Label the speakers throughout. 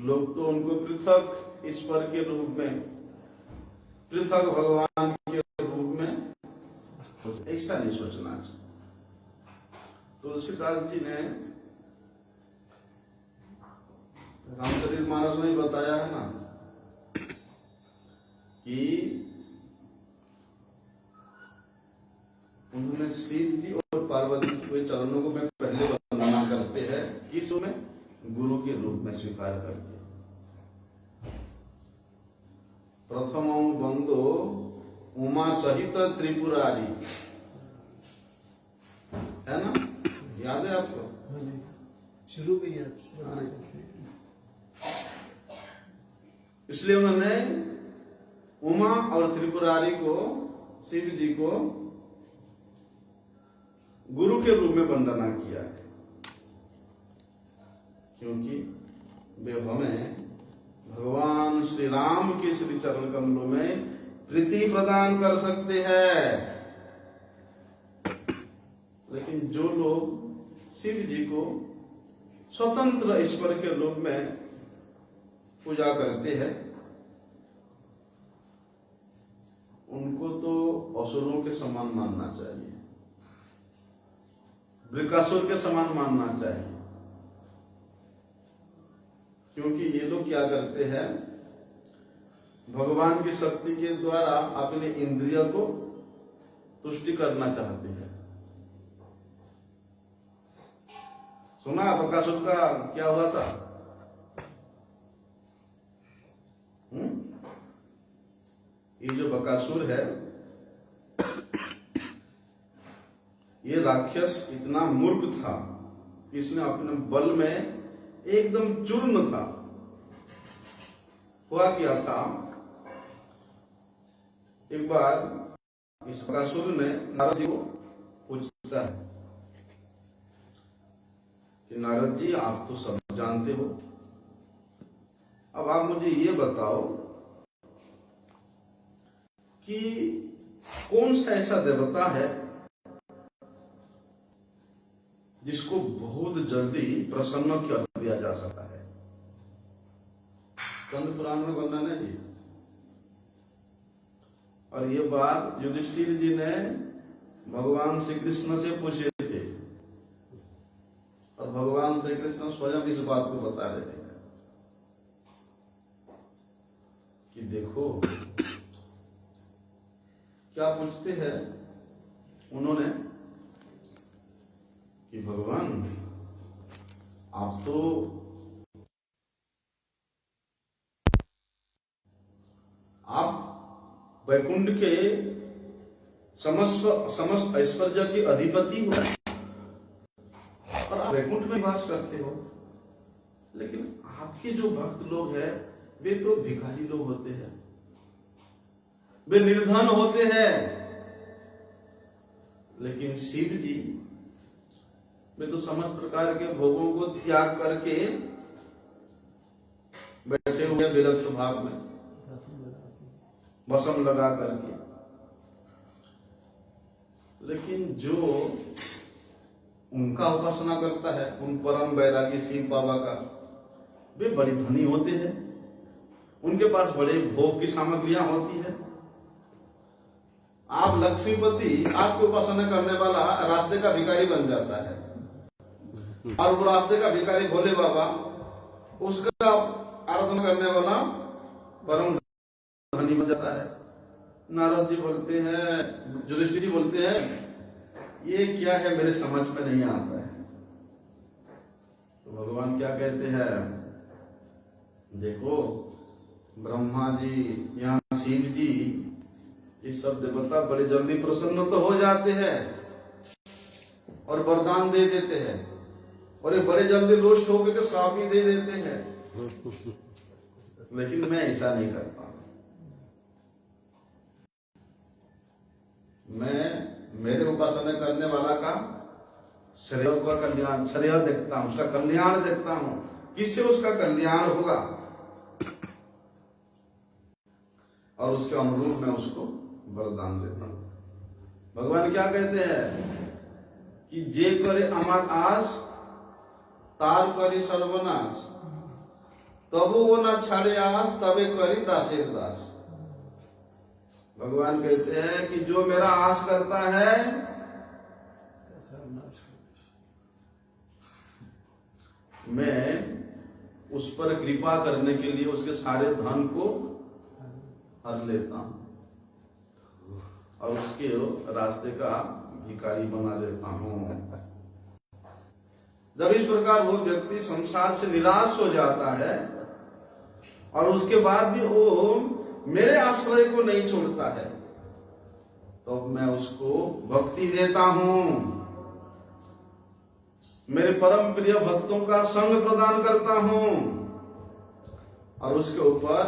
Speaker 1: लोग तो उनको पृथक ईश्वर के रूप में, पृथक भगवान के रूप में, ऐसा नहीं सोचना चाहिए। तुलसीदास जी ने रामचरितमानस में बताया है ना कि उन्होंने शिव जी और पार्वती के चरणों को मैं पहले वंदना करते हैं, किस में? गुरु के रूप में स्वीकार करके। प्रथम बंदो उमा सहित त्रिपुरारी, है ना? याद है आपको?
Speaker 2: शुरू में याद।
Speaker 1: इसलिए उन्होंने उमा और त्रिपुरारी को, शिव जी को गुरु के रूप में वंदना किया है, क्योंकि वे हमें भगवान श्री राम के श्री चरण कमलों में प्रीति प्रदान कर सकते हैं। लेकिन जो लोग शिव जी को स्वतंत्र ईश्वर के रूप में पूजा करते हैं, उनको तो असुरों के समान मानना चाहिए, वृकासुर के समान मानना चाहिए। क्योंकि ये लोग क्या करते हैं, भगवान की शक्ति के द्वारा अपने इंद्रिय को तुष्टि करना चाहते हैं। सुना बकासुर का क्या हुआ था? ये जो बकासुर है, ये राक्षस इतना मूर्ख था, इसने अपने बल में एकदम चूर्ण था। हुआ क्या था, एक बार इस बकासुर ने नारद जी को पूछता है कि नारद जी, आप तो सब जानते हो, अब आप मुझे ये बताओ कि कौन सा ऐसा देवता है जिसको बहुत जल्दी प्रसन्न कर दिया जा सकता है। स्कंद पुराण में वर्णन है ये। और ये बात युधिष्ठिर जी ने भगवान श्री कृष्ण से पूछे थे, और भगवान श्री कृष्ण स्वयं इस बात को बता रहे हैं कि देखो, क्या पूछते हैं उन्होंने कि भगवान, आप तो आप वैकुंठ के समस्त ऐश्वर्य के अधिपति हो और आप वैकुंठ में वास करते हो, लेकिन आपके जो भक्त लोग हैं वे तो भिखारी लोग होते हैं, वे निर्धन होते हैं। लेकिन शिव जी वे तो समस्त प्रकार के भोगों को त्याग करके बैठे हुए विरक्त भाव में, भस्म लगा करके। लेकिन जो उनका उपासना करता है, उन परम वैरागी शिव बाबा का, वे बड़े धनी होते हैं, उनके पास बड़े भोग की सामग्रियां होती है। आप लक्ष्मीपति, आपकी उपासना करने वाला रास्ते का भिखारी बन जाता है, और वो रास्ते का भिखारी भोले बाबा, उसका आराधना करने वाला परम धनी बन जाता है। नारद जी बोलते हैं, युधिष्ठिर जी बोलते हैं, ये क्या है, मेरे समझ में नहीं आता है। तो भगवान क्या कहते हैं, देखो ब्रह्मा जी, यहाँ शिव जी, ये सब देवता बड़े जल्दी प्रसन्न तो हो जाते हैं और वरदान दे देते हैं, और ये बड़े जल्दी रुष्ट होकर के श्राप भी दे देते हैं। लेकिन मैं ऐसा नहीं करता। मैं मेरे उपासना करने वाला का श्रेय का कल्याण, श्रेय देखता हूं, उसका कल्याण देखता हूं, किससे उसका कल्याण होगा, और उसके अनुरूप मैं उसको वरदान देता हूं। भगवान क्या कहते हैं कि जे करे अमर आस तार करी सर्वनाश, तबु वो न छाड़े आस, तबे करी दासेर दास। भगवान कहते हैं कि जो मेरा आस करता है
Speaker 2: इसका सर्वनाश
Speaker 1: मैं उस पर कृपा करने के लिए उसके सारे धन को हर लेता हूं और उसके रास्ते का भिखारी बना देता हूं। जब इस प्रकार वो व्यक्ति संसार से निराश हो जाता है और उसके बाद भी वो मेरे आश्रय को नहीं छोड़ता है, तो मैं उसको भक्ति देता हूं, मेरे परम प्रिय भक्तों का संग प्रदान करता हूं और उसके ऊपर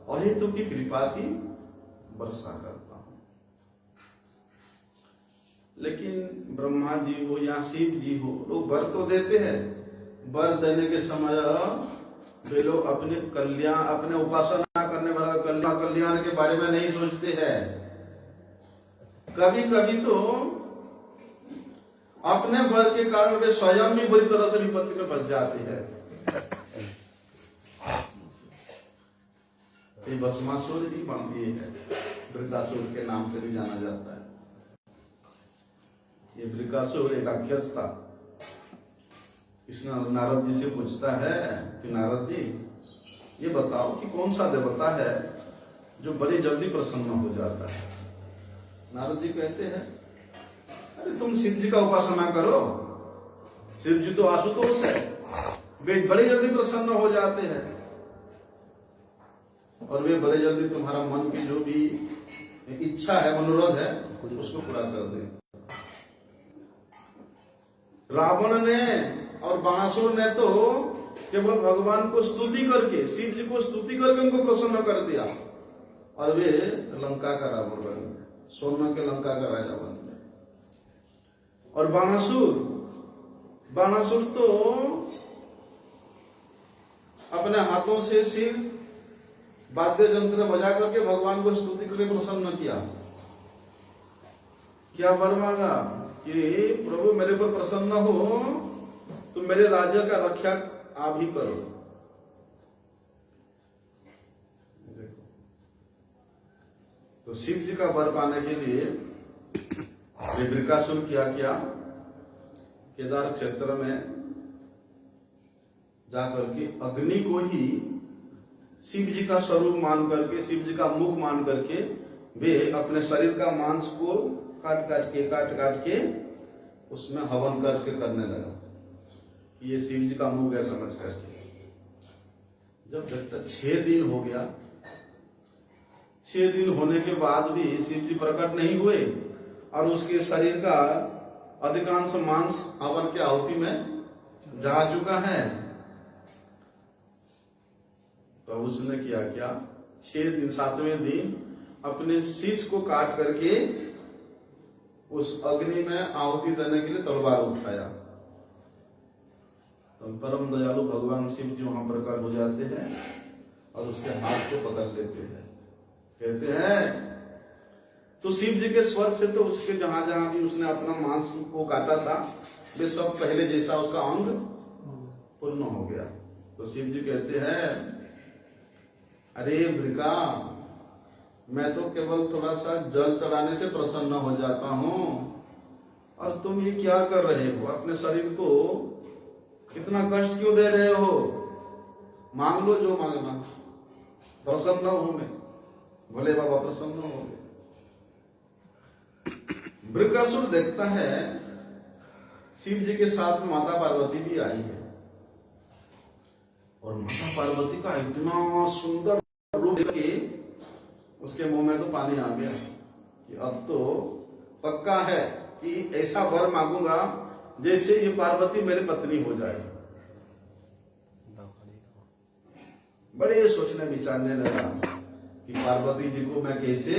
Speaker 1: अहेतु की कृपा की वर्षा करता हूं। लेकिन ब्रह्मा जी हो या शिव जी हो, लोग वर तो देते हैं, वर देने के समय वे लोग अपने कल्याण, अपने उपासना करने वाला कल्याण के बारे में नहीं सोचते हैं। कभी कभी तो अपने वर के कारण वे स्वयं भी बुरी तरह से विपत्ति में फंस जाते हैं। ये भस्मासुर ही बांधिए है, वृकासुर के नाम से भी जाना जाता है। ये वृकासुर एक राक्षस था। कृष्ण नारद जी से पूछता है कि नारद जी ये बताओ कि कौन सा देवता है जो बड़ी जल्दी प्रसन्न हो जाता है। नारद जी कहते हैं अरे तुम शिव जी का उपासना करो, शिव जी तो आशुतोष है, वे बड़ी जल्दी प्रसन्न हो जाते हैं और वे बड़े जल्दी तुम्हारा मन की जो भी इच्छा है, मनोरथ है, उसको पूरा कर दे। रावण ने और बाणासुर ने तो केवल भगवान को स्तुति करके, शिव जी को स्तुति करके उनको प्रसन्न कर दिया और वे लंका का रावण बन गए, सोना के लंका का राजा बन गए। और बाणासुर तो अपने हाथों से सिर वाद्य यंत्र बजा करके भगवान को स्तुति करके प्रसन्न किया। क्या वर मांगा कि प्रभु मेरे पर प्रसन्न हो, तुम मेरे राज्य का रक्षा आप ही करो। तो शिव जी का वर पाने के लिए वृकासुर क्या केदार क्षेत्र में जाकर के अग्नि को ही शिव जी का स्वरूप मान करके, शिव जी का मुख मान करके वे अपने शरीर का मांस को काट काट के उसमें हवन करके करने लगा। ये शिव जी का मुख है समझ करके। जब तक 6 दिन हो गया, 6 दिन होने के बाद भी शिव जी प्रकट नहीं हुए और उसके शरीर का अधिकांश मांस हवन के आहुति में जा चुका है, तो उसने क्या 6 दिन 7वें दिन अपने शीश को काट करके उस अग्नि में आहुति देने के लिए तलवार उठाया। तो परम दयालु भगवान शिव जी वहां प्रकट हो जाते हैं और उसके हाथ को पकड़ लेते हैं। कहते हैं तो शिव जी के स्वर से तो उसके जहां जहां भी उसने अपना मांस को काटा था वे सब पहले जैसा उसका अंग पूर्ण हो गया। तो शिव जी कहते हैं अरे वृका, मैं तो केवल थोड़ा सा जल चढ़ाने से प्रसन्न हो जाता हूं और तुम ये क्या कर रहे हो, अपने शरीर को इतना कष्ट क्यों दे रहे हो? मांग लो जो मांगना, प्रसन्न हूं मैं। भोले बाबा प्रसन्न हो गए। वृकासुर देखता है शिव जी के साथ में माता पार्वती भी आई है और माता पार्वती का इतना सुंदर रूप देख के उसके मुंह में तो पानी आ गया कि अब तो पक्का है कि ऐसा वर मांगूंगा जैसे ये पार्वती मेरी पत्नी हो जाए। बड़े सोचने विचारने लगा कि पार्वती जी को मैं कैसे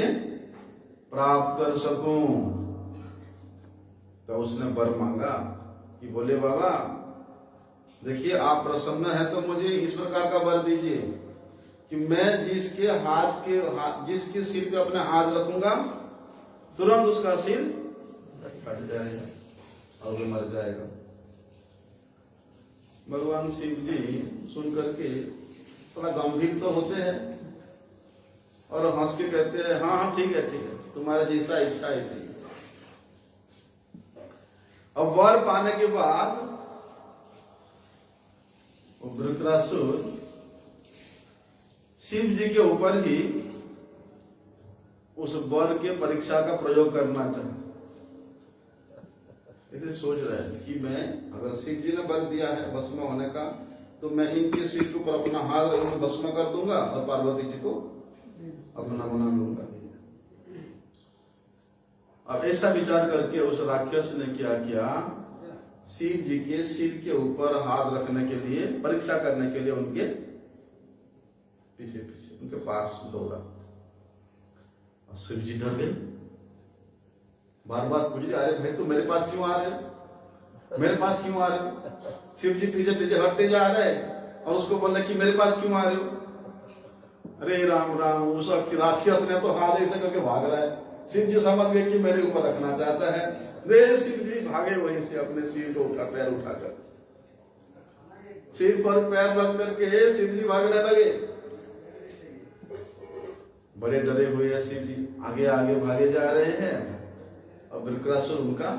Speaker 1: प्राप्त कर सकूं। तो उसने वर मांगा कि बोले बाबा देखिए आप प्रसन्न है तो मुझे इस प्रकार का वर दीजिए कि मैं जिसके सिर पे अपने हाथ रखूंगा तुरंत उसका सिर कट जाएगा और वो मर जाएगा। भगवान शिव जी सुन करके थोड़ा गंभीर तो होते हैं और हंस के कहते हैं हाँ हाँ ठीक है तुम्हारा जैसा इच्छा ऐसी। अब वर पाने के बाद वृत्रासुर शिव जी के ऊपर ही उस वर के परीक्षा का प्रयोग करना चाहिए। इसलिए सोच रहे हैं कि मैं अगर शिव जी ने वर दिया है भस्म होने का तो मैं इनके सिर के ऊपर अपना हाथ भस्म कर दूंगा और पार्वती जी को अपना बना लूंगा। अब ऐसा विचार करके उस राक्षस ने क्या किया, शिव जी के सिर के ऊपर हाथ रखने के लिए परीक्षा करने के लिए उनके पीछे पीछे उनके पास दौड़ा। और शिव जी डर गए, बार बार पूछ रहे अरे भाई तू मेरे पास क्यों आ रहे हो, मेरे पास क्यों आ रहे हो। शिव जी पीछे पीछे हटते जा रहे और उसको बोलने कि मेरे पास क्यों आ रहे हो। अरे राम राम, उस राक्षस ने तो हाथ ऐसे करके भाग रहा है। शिव जी समझ गए कि मेरे ऊपर रखना चाहता है। वे शिव जी भागे वहीं से अपने सिर को पैर उठाकर सिर पर पैर रख करके शिव जी भागने लगे। बड़े डरे हुए हैं शिव जी, आगे आगे भागे जा रहे हैं और वृत्रासुर उनका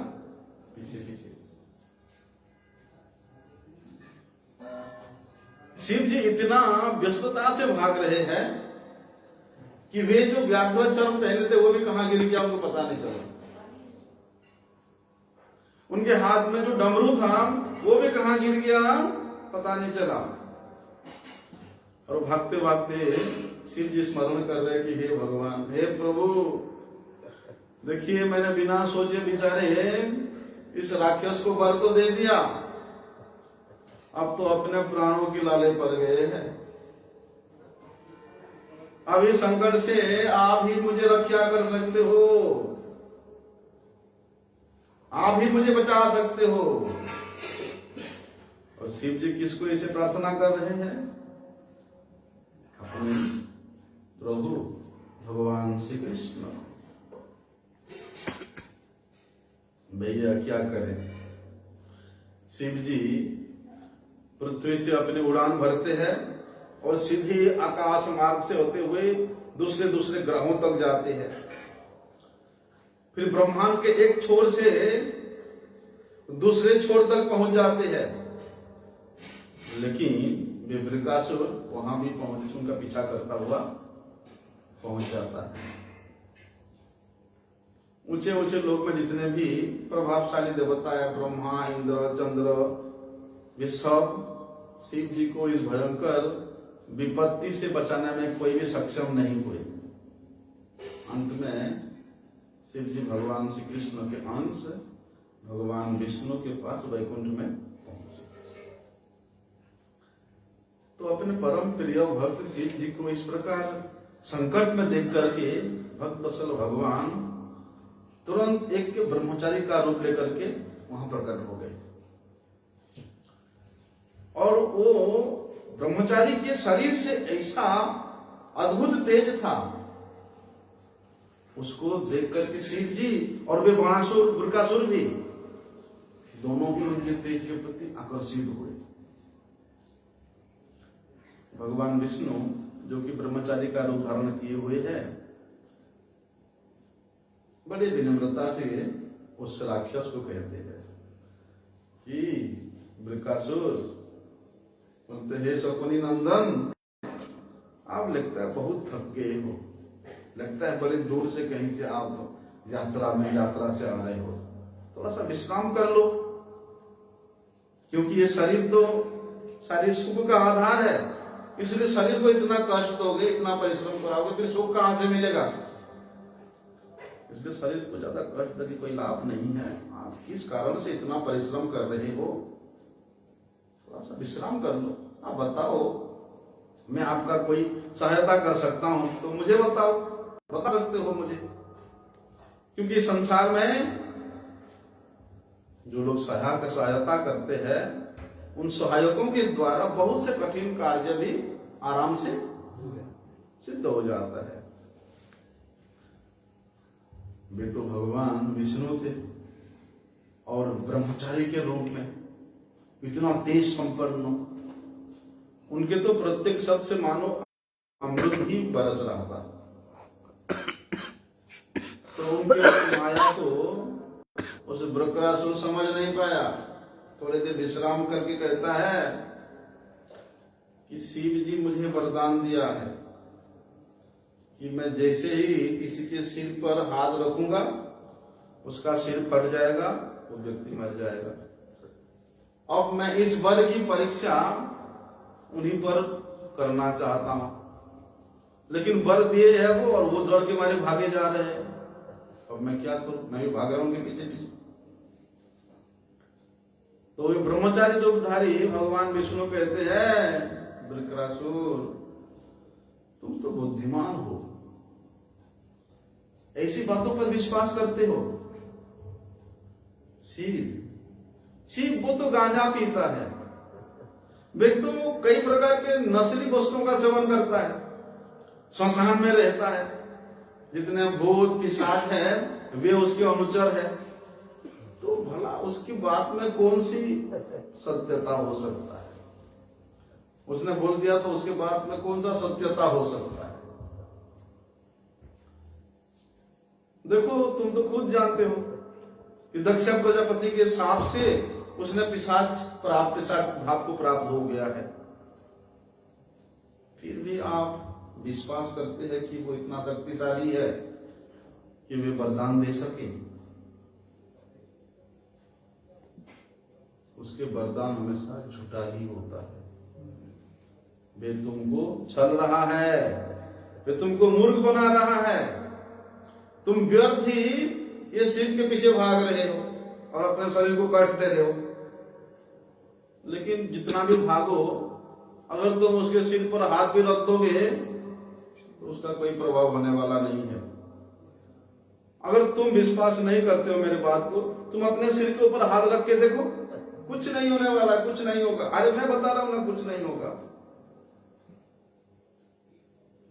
Speaker 1: पीछे पीछे। शिव जी इतना व्यस्तता से भाग रहे हैं कि वे जो व्याघ्र चर्म पहने थे वो भी कहां गिर गया उनको पता नहीं चला। उनके हाथ में जो डमरू था वो भी कहां गिर गया पता नहीं चला। और भागते भागते शिव जी स्मरण कर रहे कि हे भगवान, हे प्रभु, देखिए मैंने बिना सोचे विचारे इस राक्षस को वर तो दे दिया, अब तो अपने प्राणों की लाले पड़ गए हैं। अब इस संकट से आप ही मुझे रक्षा कर सकते हो, आप ही मुझे बचा सकते हो। और शिव जी किसको ऐसे प्रार्थना कर रहे हैं, अपने प्रभु भगवान श्री कृष्ण। भैया क्या करें, शिव जी पृथ्वी से अपनी उड़ान भरते हैं और सीधे आकाश मार्ग से होते हुए दूसरे दूसरे ग्रहों तक जाते हैं। फिर ब्रह्मांड के एक छोर से दूसरे छोर तक पहुंच जाते हैं। लेकिन वृत्रासुर वहां भी पहुंच, उनका पीछा करता हुआ पहुंच जाता है। ऊंचे ऊंचे लोक में जितने भी प्रभावशाली देवता है, ब्रह्मा, इंद्र, चंद्र, वे सब शिव जी को इस भयंकर विपत्ति से बचाने में कोई भी सक्षम नहीं हुए। अंत में शिव जी भगवान श्री कृष्ण के अंश भगवान विष्णु के पास वैकुंठ में पहुंचे। तो अपने परम प्रिय भक्त शिव जी को इस प्रकार संकट में देख करके भक्त वत्सल भगवान तुरंत एक ब्रह्मचारी का रूप लेकर के वहां प्रकट हो गए। और वो ब्रह्मचारी के शरीर से ऐसा अद्भुत तेज था, उसको देख करके शिव जी और वे बाणासुर वृकासुर भी दोनों भी उनके तेज के प्रति आकर्षित हुए। भगवान विष्णु जो कि ब्रह्मचारी का रूप धारण किए हुए हैं, बड़े विनम्रता से उस राक्षस को कहते हैं कि वृकासुर, बोलते हे शकुनी नंदन, आप लगता है बहुत थक गए हो, लगता है बड़ी दूर से कहीं से आप यात्रा से आ रहे हो, थोड़ा सा विश्राम कर लो, क्योंकि ये शरीर तो सारी सुख का आधार है। इसलिए शरीर को इतना कष्ट दोगे, इतना परिश्रम कराओगे, फिर सुख कहां से मिलेगा। इसलिए शरीर को ज्यादा कष्ट देने कोई लाभ नहीं है। आप किस कारण से इतना परिश्रम कर रहे हो, थोड़ा सा विश्राम कर लो। आप बताओ, मैं आपका कोई सहायता कर सकता हूं तो मुझे बताओ, बता सकते हो मुझे, क्योंकि संसार में जो लोग सहायता करते हैं उन सहायकों के द्वारा बहुत से कठिन कार्य भी आराम से सिद्ध हो जाता है। वे तो भगवान विष्णु थे और ब्रह्मचारी के रूप में इतना तेज संपन्न, उनके तो प्रत्येक शब्द से मानो अमृत ही बरस रहा था। तो उनकी उस माया को उस वृत्रासुर समझ नहीं पाया। थोड़े देर विश्राम करके कहता है कि शिव जी मुझे वरदान दिया है कि मैं जैसे ही किसी के सिर पर हाथ रखूंगा उसका सिर फट जाएगा, वो व्यक्ति मर जाएगा। अब मैं इस वर की परीक्षा उन्हीं पर करना चाहता हूं, लेकिन वर दिए है वो, और वो डर के मारे भागे जा रहे हैं। अब मैं क्या करूं, मैं भी भाग रहा हूं उनके पीछे पीछे। तो वे ब्रह्मचारी रूपधारी भगवान विष्णु कहते हैं, वृत्रासुर तुम तो बुद्धिमान हो, ऐसी बातों पर विश्वास करते हो। शिव वो तो गांजा पीता है, वे तो कई प्रकार के नशीली वस्तुओं का सेवन करता है, श्मशान में रहता है, जितने भूत पिशाच है वे उसके अनुचर है। तो भला उसकी बात में कौन सी सत्यता हो सकता है? उसने बोल दिया तो उसके बात में कौन सा सत्यता हो सकता है? देखो तुम तो खुद जानते हो कि दक्ष प्रजापति के शाप से उसने पिशाच भाव को प्राप्त हो गया है। फिर भी आप विश्वास करते हैं कि वो इतना शक्तिशाली है कि वे वरदान दे सके। उसके वरदान हमेशा झूठा ही होता है। वे तुमको छल रहा है, वे तुमको मूर्ख बना रहा है। तुम व्यर्थ ही ये शिव के पीछे भाग रहे हो और अपने शरीर को काटते रहे हो। लेकिन जितना भी भागो, अगर तुम उसके सिर पर हाथ भी रख दोगे तो उसका कोई प्रभाव होने वाला नहीं है। अगर तुम विश्वास नहीं करते हो मेरी बात को, तुम अपने सिर के ऊपर हाथ रख के देखो, कुछ नहीं होने वाला, कुछ नहीं होगा। अरे मैं बता रहा हूं ना, कुछ नहीं होगा।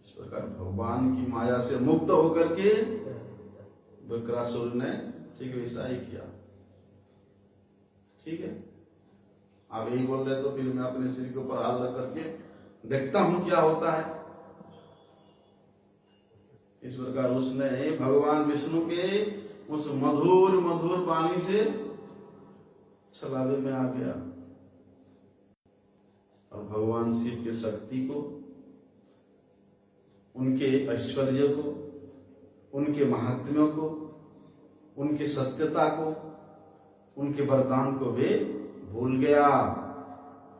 Speaker 1: इस प्रकार भगवान की माया से मुक्त होकर के वृत्रासुर ने ठीक वैसा ही किया। ठीक है, आप यही बोल रहे तो फिर मैं अपने सिर के ऊपर हाथ रख करके देखता हूं क्या होता है। इस प्रकार उसने भगवान विष्णु के उस मधुर मधुर वाणी से छलावे में आ गया और भगवान शिव की शक्ति को, उनके ऐश्वर्य को, उनके महात्म्यों को, उनकी सत्यता को, उनके वरदान को वे भूल गया।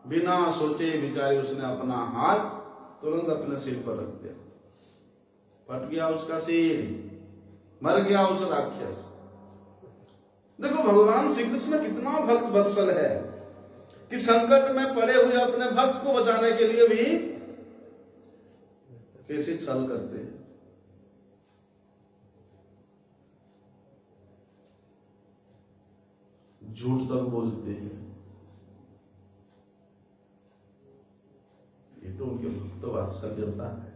Speaker 1: बिना सोचे विचारे उसने अपना हाथ तुरंत अपने सिर पर रख दिया, फट गया उसका सिर, मर गया उस राक्षस। देखो भगवान श्री कृष्ण कितना भक्त वत्सल है कि संकट में पड़े हुए अपने भक्त को बचाने के लिए भी कैसे छल करते हैं। झूठ तक बोलते हैं। ये तो उनके भक्त वात्सल्यता है।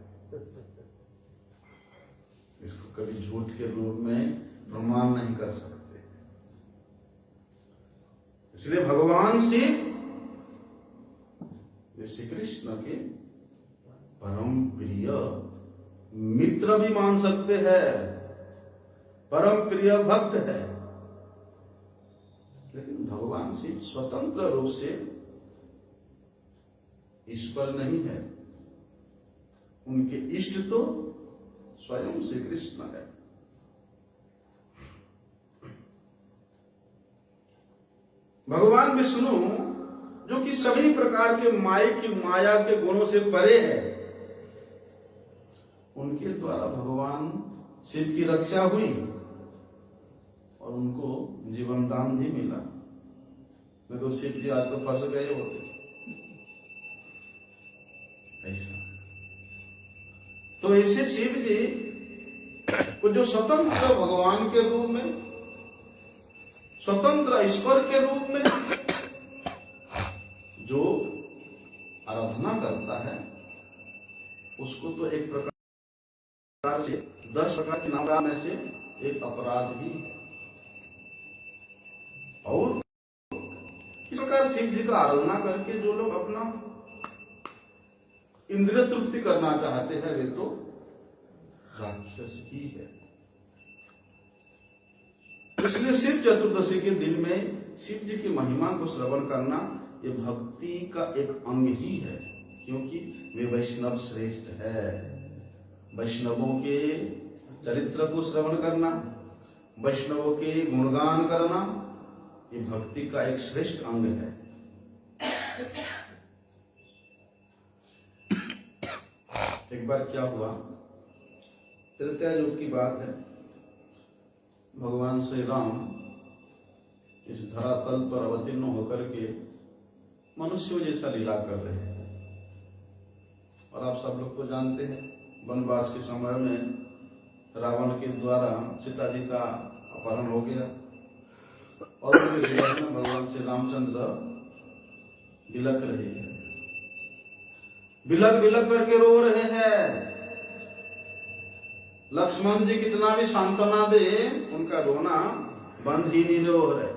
Speaker 1: इसको कभी झूठ के रूप में प्रमाण नहीं कर सकते। इसलिए भगवान शिव श्री कृष्ण के परम प्रिय मित्र भी मान सकते हैं, परम प्रिय भक्त है। लेकिन भगवान शिव स्वतंत्र रूप से ईश्वर नहीं है, उनके इष्ट तो स्वयं श्री कृष्ण है। भगवान विष्णु जो कि सभी प्रकार के माया के गुणों से परे है, उनके द्वारा भगवान शिव की रक्षा हुई और उनको जीवन दान भी मिला। नहीं तो शिव जी आज तो फंस गए होते। ऐसा तो ऐसे शिव जी को जो स्वतंत्र भगवान के रूप में, स्वतंत्र ईश्वर के रूप में जो आराधना करता है, उसको तो एक प्रकार से 10 प्रकार के नाम में से एक अपराध ही है। और इस प्रकार शिव जी का आराधना करके जो लोग अपना इंद्रिय तृप्ति करना चाहते हैं वे तो राक्षस ही है। इसलिए शिव चतुर्दशी के दिन में शिव जी की महिमा को श्रवण करना ये भक्ति का एक अंग ही है, क्योंकि वे वैष्णव श्रेष्ठ है। वैष्णवों के चरित्र को श्रवण करना, वैष्णवों के गुणगान करना ये भक्ति का एक श्रेष्ठ अंग है। एक बार क्या हुआ, त्रेता युग की बात है। भगवान श्री राम इस धरातल पर अवतीर्ण होकर के मनुष्यों जैसा लीला कर रहे हैं। और आप सब लोग तो जानते हैं, वनवास के समय में रावण के द्वारा सीता जी का अपहरण हो गया और उनके जीवन में भगवान श्री रामचंद्र बिलक रहे हैं, बिलक बिलक करके रो रहे हैं। लक्ष्मण जी कितना भी सांत्वना दे, उनका रोना बंद ही नहीं हो रहा है।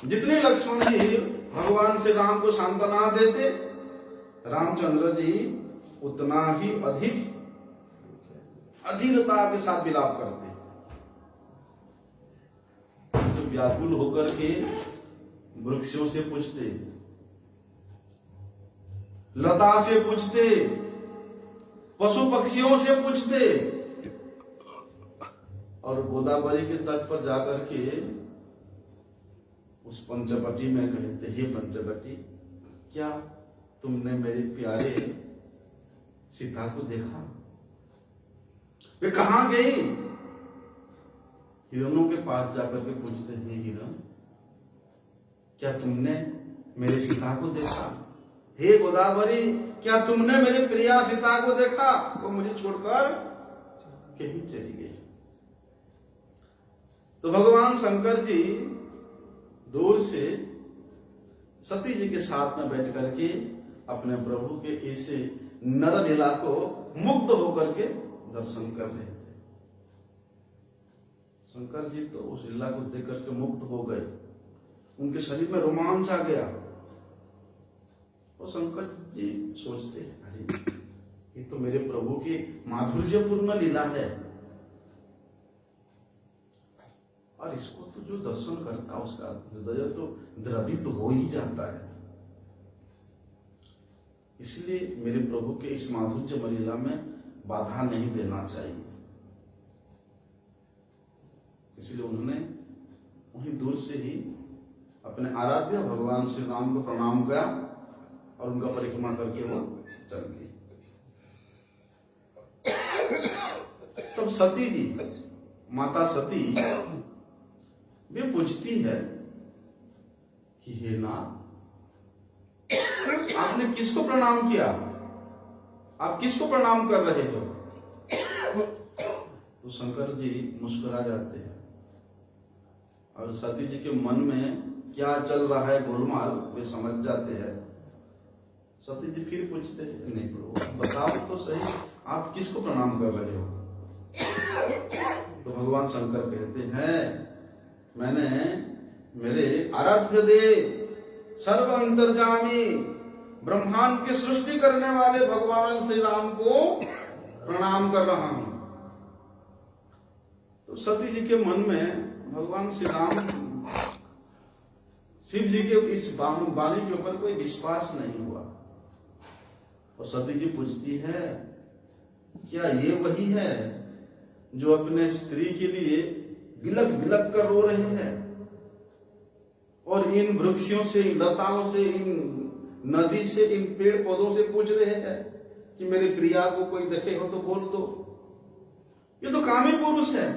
Speaker 1: जितने लक्ष्मण जी भगवान श्री राम को सांत्वना देते, रामचंद्र जी उतना ही अधिक अधीरता के साथ विलाप करते। तो व्याकुल होकर के वृक्षों से पूछते, लता से पूछते, पशु पक्षियों से पूछते, और गोदावरी के तट पर जाकर के उस पंचवटी में कहते, हे पंचवटी, क्या तुमने मेरे प्यारे सीता को देखा? वे कहां गई? हिरणों के पास जाकर के पूछते हैं, हिरण क्या तुमने मेरे सीता को देखा? हे गोदावरी, क्या तुमने मेरी प्रिया सीता को देखा? वो मुझे छोड़कर कहीं चली गई। तो भगवान शंकर जी दूर से सती जी के साथ में बैठ करके अपने प्रभु के ऐसे नर लीला को मुग्ध होकर के दर्शन कर रहे थे। शंकर जी तो उस लीला को देख करके मुग्ध हो गए, उनके शरीर में रोमांच आ गया। और शंकर जी सोचते, अरे ये तो मेरे प्रभु की माधुर्यपूर्ण लीला है, और इसको तो जो दर्शन करता उसका हृदय तो द्रवित हो ही जाता है। इसलिए मेरे प्रभु के इस माधुर्य लीला में बाधा नहीं देना चाहिए। इसलिए उन्होंने वहीं दूर से ही अपने आराध्य भगवान श्री राम को प्रणाम किया और उनका परिक्रमा करके वो चल गई। तब सती जी, माता सती वे पूछती है कि हे नाथ, आपने किसको प्रणाम किया? आप किसको प्रणाम कर रहे हो? तो शंकर जी मुस्कुरा जाते हैं और सती जी के मन में क्या चल रहा है गोलमाल वे समझ जाते हैं। सती जी फिर पूछते हैं, नहीं प्रभु बताओ तो सही, आप किसको प्रणाम कर रहे हो? तो भगवान शंकर कहते हैं, मैंने मेरे आराध्य देव सर्व अंतर्यामी ब्रह्मांड की सृष्टि करने वाले भगवान श्री राम को प्रणाम कर रहा हूं। तो सती जी के मन में भगवान श्री राम, शिव जी के इस वाणी के ऊपर कोई विश्वास नहीं हुआ। और सती जी पूछती है, क्या ये वही है जो अपने स्त्री के लिए बिलक बिलक कर रो रहे हैं और इन वृक्षों से, इन लताओं से, इन नदी से, इन पेड़ पौधों से पूछ रहे हैं कि मेरे प्रिया को कोई देखे हो तो बोल दो? ये तो कामी पुरुष है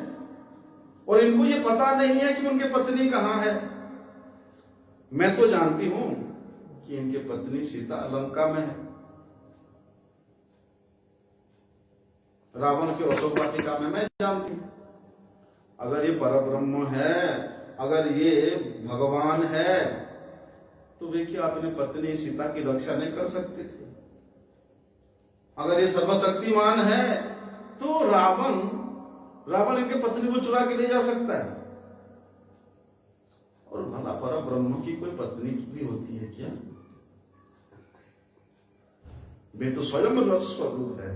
Speaker 1: और इनको ये पता नहीं है कि उनकी पत्नी कहां है। मैं तो जानती हूं कि इनकी पत्नी सीता लंका में है, रावण के अशोक वाटिका में, मैं जानती हूं। अगर ये परब्रह्म है, अगर ये भगवान है, तो वे क्या अपने पत्नी सीता की रक्षा नहीं कर सकते थे? अगर ये सर्वशक्तिमान है तो रावण इनके पत्नी को चुरा के ले जा सकता है। और भला पर ब्रह्म की कोई पत्नी भी होती है क्या? वे तो स्वयं रस स्वरूप है।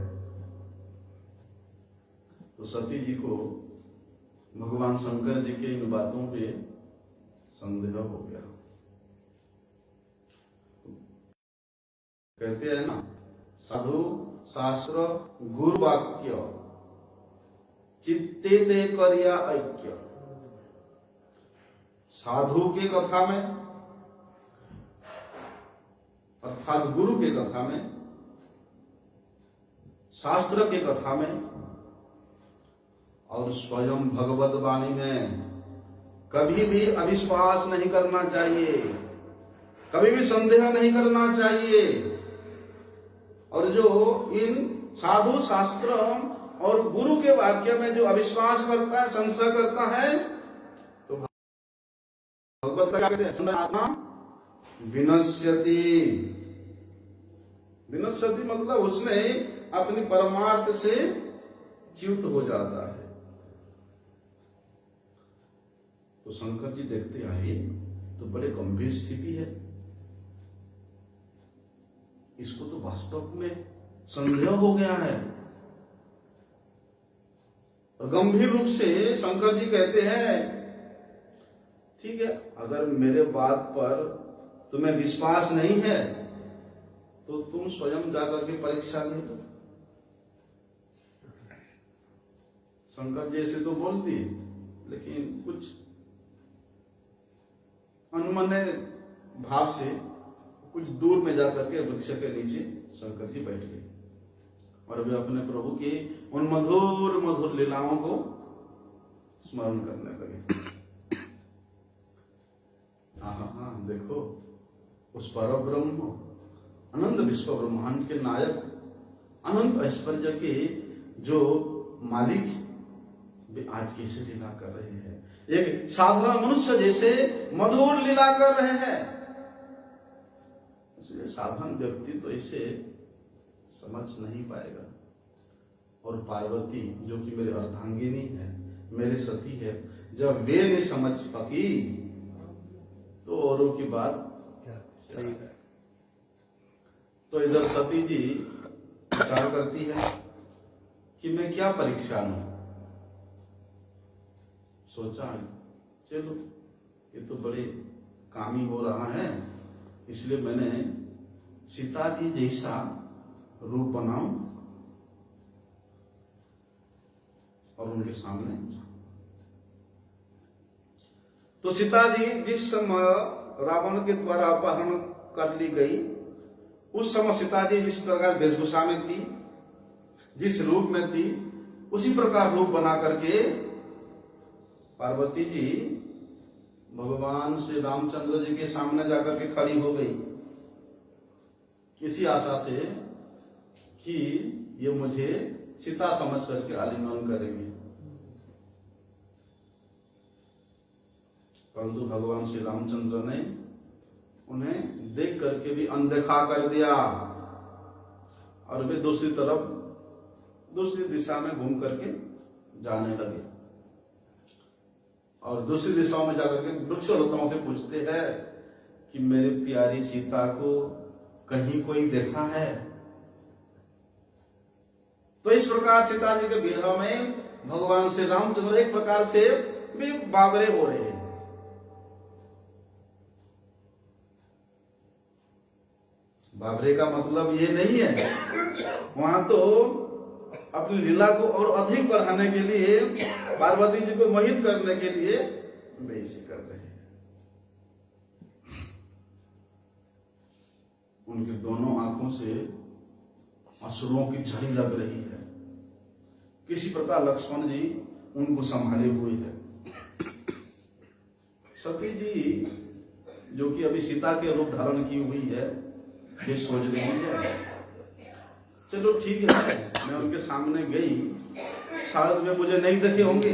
Speaker 1: तो सती जी को भगवान शंकर जी के इन बातों पे संदेह हो गया। कहते हैं ना, साधु शास्त्र गुरु वाक्य चित्ते ते करिया ऐक्य। साधु के कथा में अर्थात गुरु के कथा में, शास्त्र के कथा में और स्वयं भगवत वाणी में कभी भी अविश्वास नहीं करना चाहिए, कभी भी संदेह नहीं करना चाहिए। और जो इन साधु शास्त्र और गुरु के वाक्य में जो अविश्वास करता है, संशय करता है, तो भगवत क्या कहते हैं? आत्मा विनश्यति। विनश्यति मतलब उसने अपनी परमार्थ से च्युत हो जाता है। तो शंकर जी देखते आए तो बड़े गंभीर स्थिति है, इसको तो वास्तव में संदेह हो गया है। और गंभीर रूप से शंकर जी कहते हैं, ठीक है, अगर मेरे बात पर तुम्हें विश्वास नहीं है तो तुम स्वयं जाकर के परीक्षा ले लो। शंकर जी ऐसे तो बोलती, लेकिन कुछ अनुमन्य भाव से कुछ दूर में जाकर के वृक्ष के नीचे शंकर जी बैठ गए और वे अपने प्रभु की उन मधुर मधुर लीलाओं को स्मरण करने लगे। हाँ, देखो उस परम ब्रह्म अनंत विश्व ब्रह्मांड के नायक, अनंत ऐश्वर्य के जो मालिक, वे आज कैसे लीला कर रहे हैं। एक साधारण मनुष्य जैसे मधुर लीला कर रहे हैं। इसलिए साधारण व्यक्ति तो इसे समझ नहीं पाएगा। और पार्वती जो कि मेरे अर्धांगिनी है, मेरे सती है, जब वे नहीं समझ सकी तो औरों की बात क्या है। तो इधर सती जी विचार करती है कि मैं क्या परीक्षा लूं। सोचा चलो ये तो बड़े कामी हो रहा है, इसलिए मैंने सीता जी जैसा रूप बनाऊं और उनके सामने। तो सीता जी जिस समय रावण के द्वारा अपहरण कर ली गई, उस समय सीता जी जिस प्रकार वेशभूषा में थी, जिस रूप में थी, उसी प्रकार रूप बना करके पार्वती जी भगवान श्री रामचंद्र जी के सामने जाकर के खड़ी हो गई, इसी आशा से कि ये मुझे सीता समझ करके आलिंगन करेंगे। परंतु भगवान श्री रामचंद्र ने उन्हें देख करके भी अनदेखा कर दिया और वे दूसरी तरफ, दूसरी दिशा में घूम करके जाने लगे। और दूसरी दिशाओं में जाकर के वृक्षलताओं से पूछते हैं कि मेरी प्यारी सीता को कहीं कोई देखा है। तो इस प्रकार सीता जी के विरह में भगवान श्री रामचंद्र एक प्रकार से भी बावरे हो रहे हैं। बावरे का मतलब ये नहीं है, वहां तो अपनी लीला को और अधिक बढ़ाने के लिए, पार्वती जी को मोहित करने के लिए वे इसे कर रहे हैं। उनके दोनों आंखों से अश्रुओं की झड़ी लग रही है। किसी प्रकार लक्ष्मण जी उनको संभाले हुए हैं। सती जी जो कि अभी सीता के रूप धारण की हुई है, ये सोच रही है चलो ठीक है, मैं उनके सामने गई, शायद वे मुझे नहीं देखे होंगे,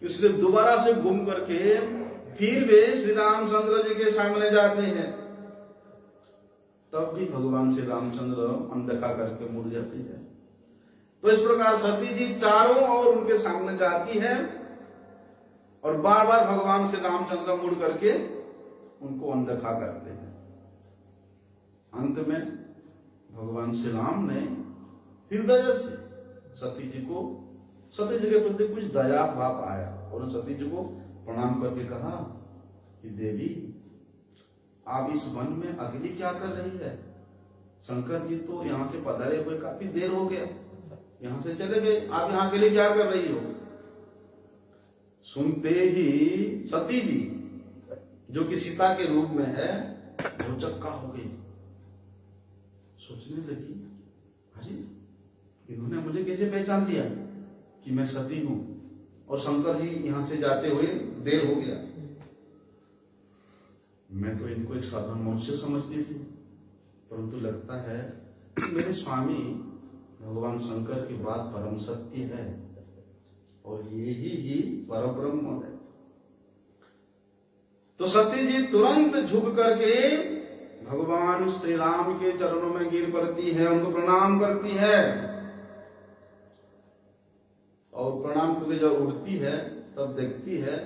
Speaker 1: इसलिए दोबारा से घूम करके फिर वे श्री रामचंद्र जी के सामने जाते हैं। तब भी भगवान श्री रामचंद्र अनदेखा करके मुड़ जाते हैं। तो इस प्रकार सती जी चारों ओर उनके सामने जाती है और बार बार भगवान श्री रामचंद्र मुड़ करके उनको अनदेखा करते हैं। अंत में भगवान श्री राम ने हृदय से सती जी के प्रति कुछ दया भाव आया और सती जी को प्रणाम करके कहा कि देवी, आप इस वन में अकेली क्या कर रही है? शंकर जी तो यहाँ से पधारे हुए काफी देर हो गया, यहाँ से चले गए, आप यहाँ अकेले क्या कर रही हो? सुनते ही सती जी, जो कि सीता के रूप में है, वो चक्का हो गई। सोचने लगी, अरे इन्होंने मुझे कैसे पहचान लिया कि मैं सती हूं, और शंकर जी यहां से जाते हुए देर हो गया। मैं तो इनको एक साधारण मनुष्य समझती थी, परंतु लगता है मेरे स्वामी भगवान शंकर की बात परम सत्य है और यही ही परम ब्रह्म है। तो सती जी तुरंत झुक करके भगवान श्री राम के चरणों में गिर पड़ती है, उनको प्रणाम करती है, और प्रणाम करके जब उठती है तब देखती है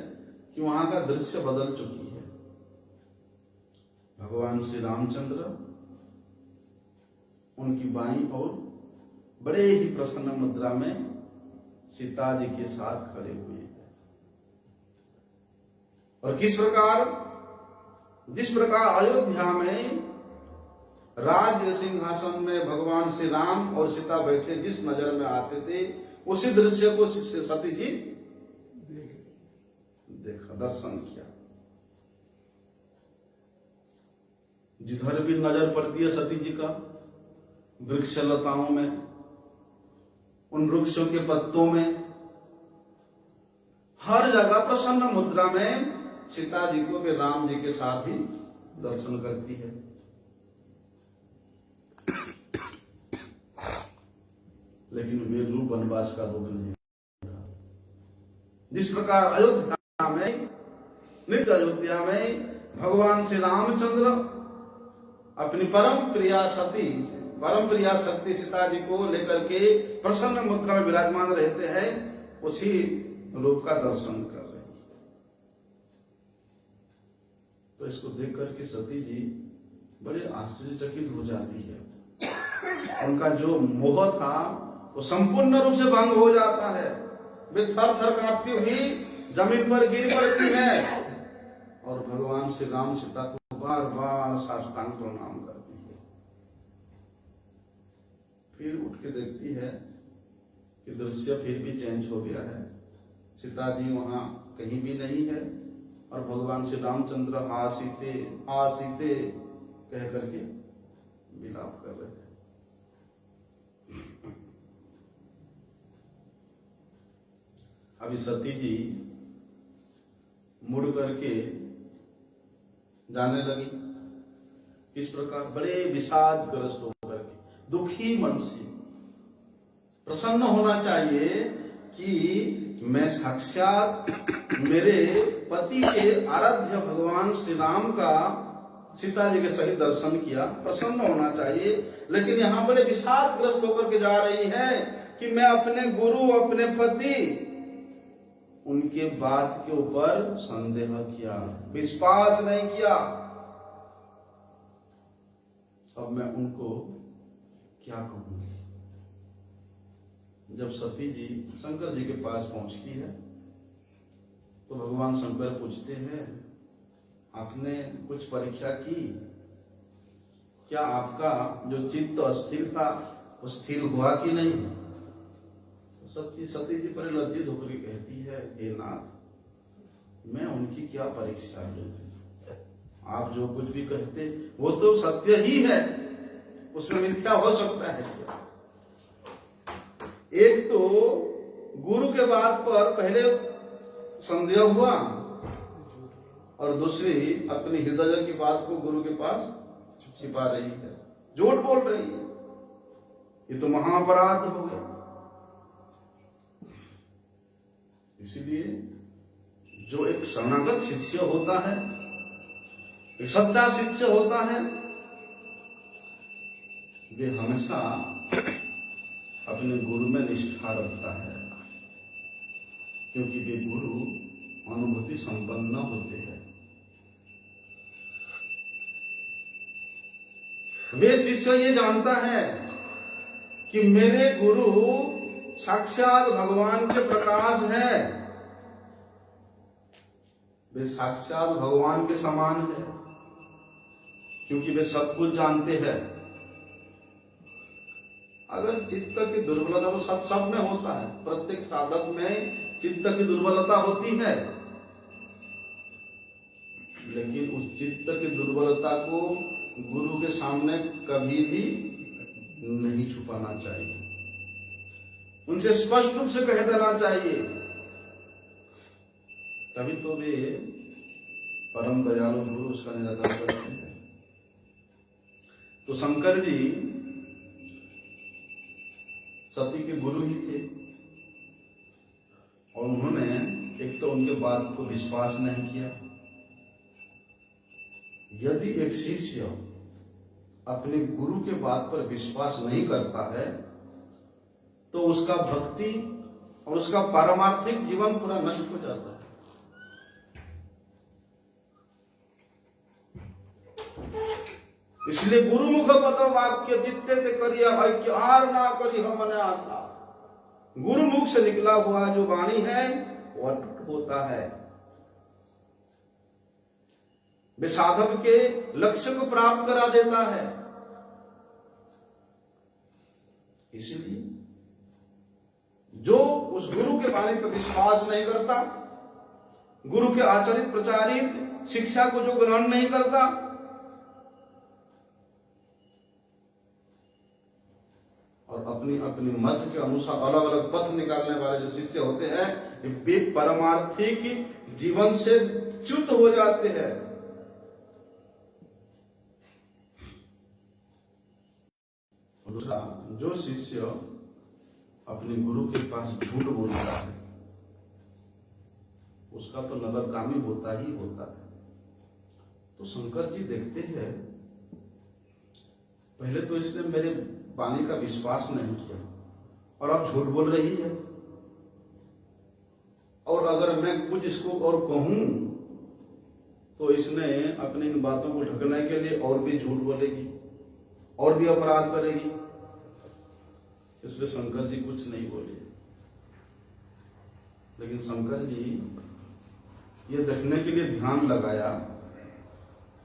Speaker 1: कि वहां का दृश्य बदल चुकी है। भगवान श्री रामचंद्र उनकी बाईं ओर बड़े ही प्रसन्न मुद्रा में सीता जी के साथ खड़े हुए हैं। और जिस प्रकार अयोध्या में राज्य सिंहासन में भगवान श्री राम और सीता बैठे जिस नजर में आते थे, उसी दृश्य को सती जी देखा, दर्शन किया। जिधर भी नजर पड़ती है सती जी का, वृक्ष लताओं में, उन वृक्षों के पत्तों में, हर जगह प्रसन्न मुद्रा में सीता जी को वे राम जी के साथ ही दर्शन करती है। लेकिन वे रूप वनवास का रूप नहीं था। जिस प्रकार अयोध्या में, नित्य अयोध्या में भगवान श्री रामचंद्र अपनी परम प्रिया शक्ति सीता जी को लेकर के प्रसन्न मुद्रा में विराजमान रहते हैं, उसी रूप का दर्शन कर रहे हैं। तो इसको देख करके सती जी बड़े आश्चर्यचकित हो जाती है। उनका जो मोह था वो संपूर्ण रूप से भंग हो जाता है। वे थर थर कांपती हुई जमीन पर गिर पड़ती है और भगवान श्री राम सीता को बार बार साष्टांग प्रणाम करती है। फिर उठ के देखती है कि दृश्य फिर भी चेंज हो गया है। सीता जी वहां कहीं भी नहीं है और भगवान श्री रामचंद्र हा सीते कह करके विलाप कर रहे हैं। अभी सती जी मुड़ करके जाने लगी। इस प्रकार बड़े विषादग्रस्त होकर के, दुखी मन से, प्रसन्न होना चाहिए कि मैं साक्षात मेरे पति के आराध्य भगवान श्री राम का सीता जी के सही दर्शन किया, प्रसन्न होना चाहिए। लेकिन यहाँ बड़े विषादग्रस्त होकर के जा रही है कि मैं अपने गुरु, अपने पति, उनके बात के ऊपर संदेह किया, विश्वास नहीं किया। अब मैं उनको क्या कहूंगी? जब सती जी शंकर जी के पास पहुंचती है तो भगवान शंकर पूछते हैं, आपने कुछ परीक्षा की? क्या आपका जो चित्त अस्थिर था वो स्थिर हुआ कि नहीं? सती जी पर लज्जित होकर कहती है, हे नाथ, मैं उनकी क्या परीक्षा लेती? आप जो कुछ भी कहते वो तो सत्य ही है, उसमें मिथ्या हो सकता है क्या? एक तो गुरु के बात पर पहले संदेह हुआ और दूसरी अपनी हृदय की बात को गुरु के पास छिपा रही है, झूठ बोल रही है। ये तो महाअपराध हो गया। इसीलिए जो एक शरणागत शिष्य होता है, एक सच्चा शिष्य होता है, वे हमेशा अपने गुरु में निष्ठा रखता है, क्योंकि वे गुरु अनुभूति संपन्न होते हैं। वे शिष्य ये जानता है कि मेरे गुरु साक्षात भगवान के प्रकाश है, वे साक्षात भगवान के समान है, क्योंकि वे सब कुछ जानते हैं। अगर चित्त की दुर्बलता तो सब में होता है, प्रत्येक साधक में चित्त की दुर्बलता होती है, लेकिन उस चित्त की दुर्बलता को गुरु के सामने कभी भी नहीं छुपाना चाहिए, उनसे स्पष्ट रूप से कह देना चाहिए, तभी तो वे परम दयालु गुरु उसका निराकरण करते हैं। तो शंकर जी सती के गुरु ही थे, और उन्होंने एक तो उनके बात को विश्वास नहीं किया। यदि एक शिष्य अपने गुरु के बात पर विश्वास नहीं करता है तो उसका भक्ति और उसका पारमार्थिक जीवन पूरा नष्ट हो जाता है। इसलिए गुरुमुख पद वाक्य चित्ते ते करिया ऐक्य आर ना करी हमने आशा। गुरुमुख से निकला हुआ जो वाणी है वो अटूट होता है, वे साधक के लक्ष्य को प्राप्त करा देता है। इसलिए जो उस गुरु के वाणी पर विश्वास नहीं करता, गुरु के आचरित प्रचारित शिक्षा को जो ग्रहण नहीं करता, और अपनी अपनी मत के अनुसार अलग अलग पथ निकालने वाले जो शिष्य होते हैं, वे परमार्थिक जीवन से च्युत हो जाते हैं। दूसरा, जो शिष्य अपने गुरु के पास झूठ बोलता है उसका तो नरकगामी होता ही होता है। तो शंकर जी देखते हैं, पहले तो इसने मेरे वाणी का विश्वास नहीं किया और अब झूठ बोल रही है, और अगर मैं कुछ इसको और कहूं तो इसने अपनी इन बातों को ढकने के लिए और भी झूठ बोलेगी और भी अपराध करेगी। इसलिए शंकर जी कुछ नहीं बोले। लेकिन शंकर जी ये देखने के लिए ध्यान लगाया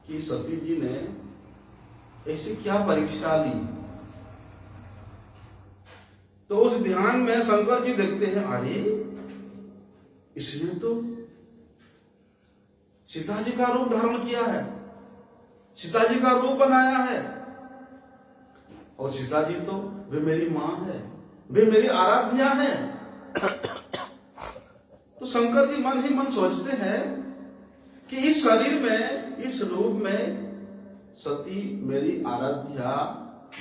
Speaker 1: कि सती जी ने ऐसी क्या परीक्षा ली। तो उस ध्यान में शंकर जी देखते हैं, अरे इसने तो सीता जी का रूप धारण किया है, सीता जी का रूप बनाया है, और सीता जी तो वे मेरी मां है, वे मेरी आराध्या है। तो शंकर जी मन ही मन सोचते हैं कि इस शरीर में, इस रूप में सती मेरी आराध्या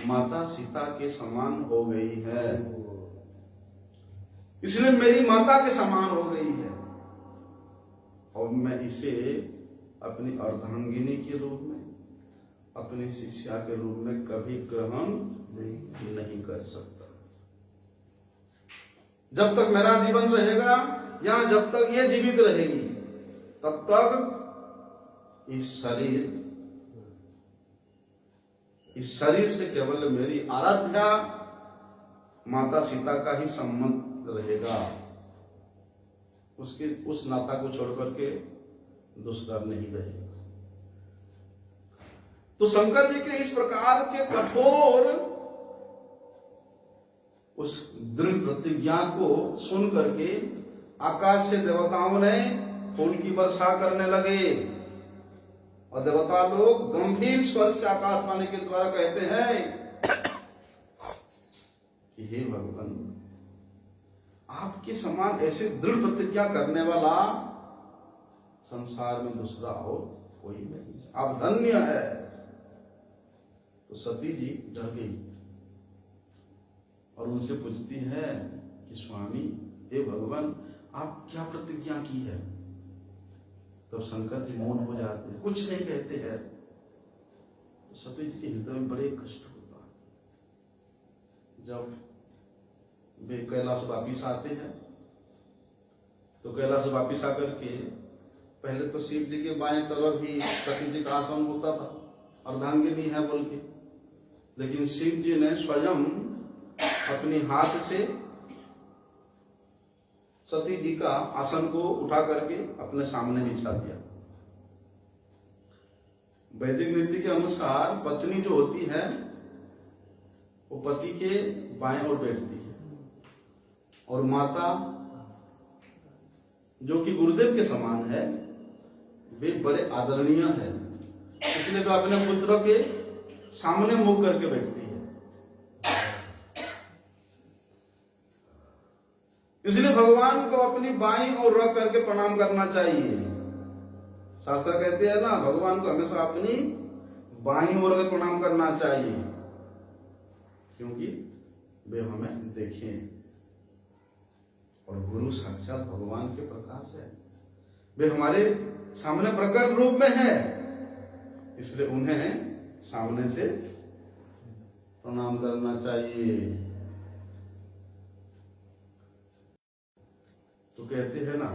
Speaker 1: माता सीता के समान हो गई है, इसलिए मेरी माता के समान हो गई है, और मैं इसे अपनी अर्धांगिनी के रूप में, अपने शिष्या के रूप में कभी ग्रहण नहीं कर सकता। जब तक मेरा जीवन रहेगा या जब तक ये जीवित रहेगी, तब तक इस शरीर से केवल मेरी आराध्या माता सीता का ही संबंध रहेगा, उस नाता को छोड़ करके दूसरा नहीं रहेगा। तो शंकर जी के इस प्रकार के कठोर उस दृढ़ प्रतिज्ञा को सुन करके आकाश से देवताओं ने फूल की वर्षा करने लगे, और देवता लोग गंभीर स्वर से आकाशवाणी के द्वारा कहते हैं कि हे भगवान, आपके समान ऐसे दृढ़ प्रतिज्ञा करने वाला संसार में दूसरा और कोई नहीं, आप धन्य है। तो सती जी डर गई और उनसे पूछती है कि स्वामी, हे भगवान, आप क्या प्रतिज्ञा की है? तो शंकर जी मौन हो जाते हैं, कुछ नहीं कहते हैं। तो सती जी के हृदय में बड़े कष्ट होता है। जब वे कैलाश वापिस आते हैं तो तो कैलाश से वापिस आकर के पहले तो शिव जी के बाएं तरफ ही सती जी का आसन होता था, अर्धांगिनी है बोल के, लेकिन शिव जी ने स्वयं अपनी हाथ से सती जी का आसन को उठा करके अपने सामने बिछा दिया। वैदिक रीति के अनुसार पत्नी जो होती है वो पति के बाएं ओर बैठती है, और माता जो कि गुरुदेव के समान है वे बड़े आदरणीय है, इसलिए वे अपने पुत्र के सामने मुंह करके बैठती है। इसलिए भगवान को अपनी बाईं ओर रख करके प्रणाम करना चाहिए। शास्त्र कहते हैं ना, भगवान को हमेशा अपनी बाईं ओर रख प्रणाम करना चाहिए, क्योंकि वे हमें देखें। और गुरु साक्षात भगवान के प्रकाश है, वे हमारे सामने प्रकट रूप में है, इसलिए उन्हें सामने से प्रणाम करना चाहिए। तो कहते हैं ना,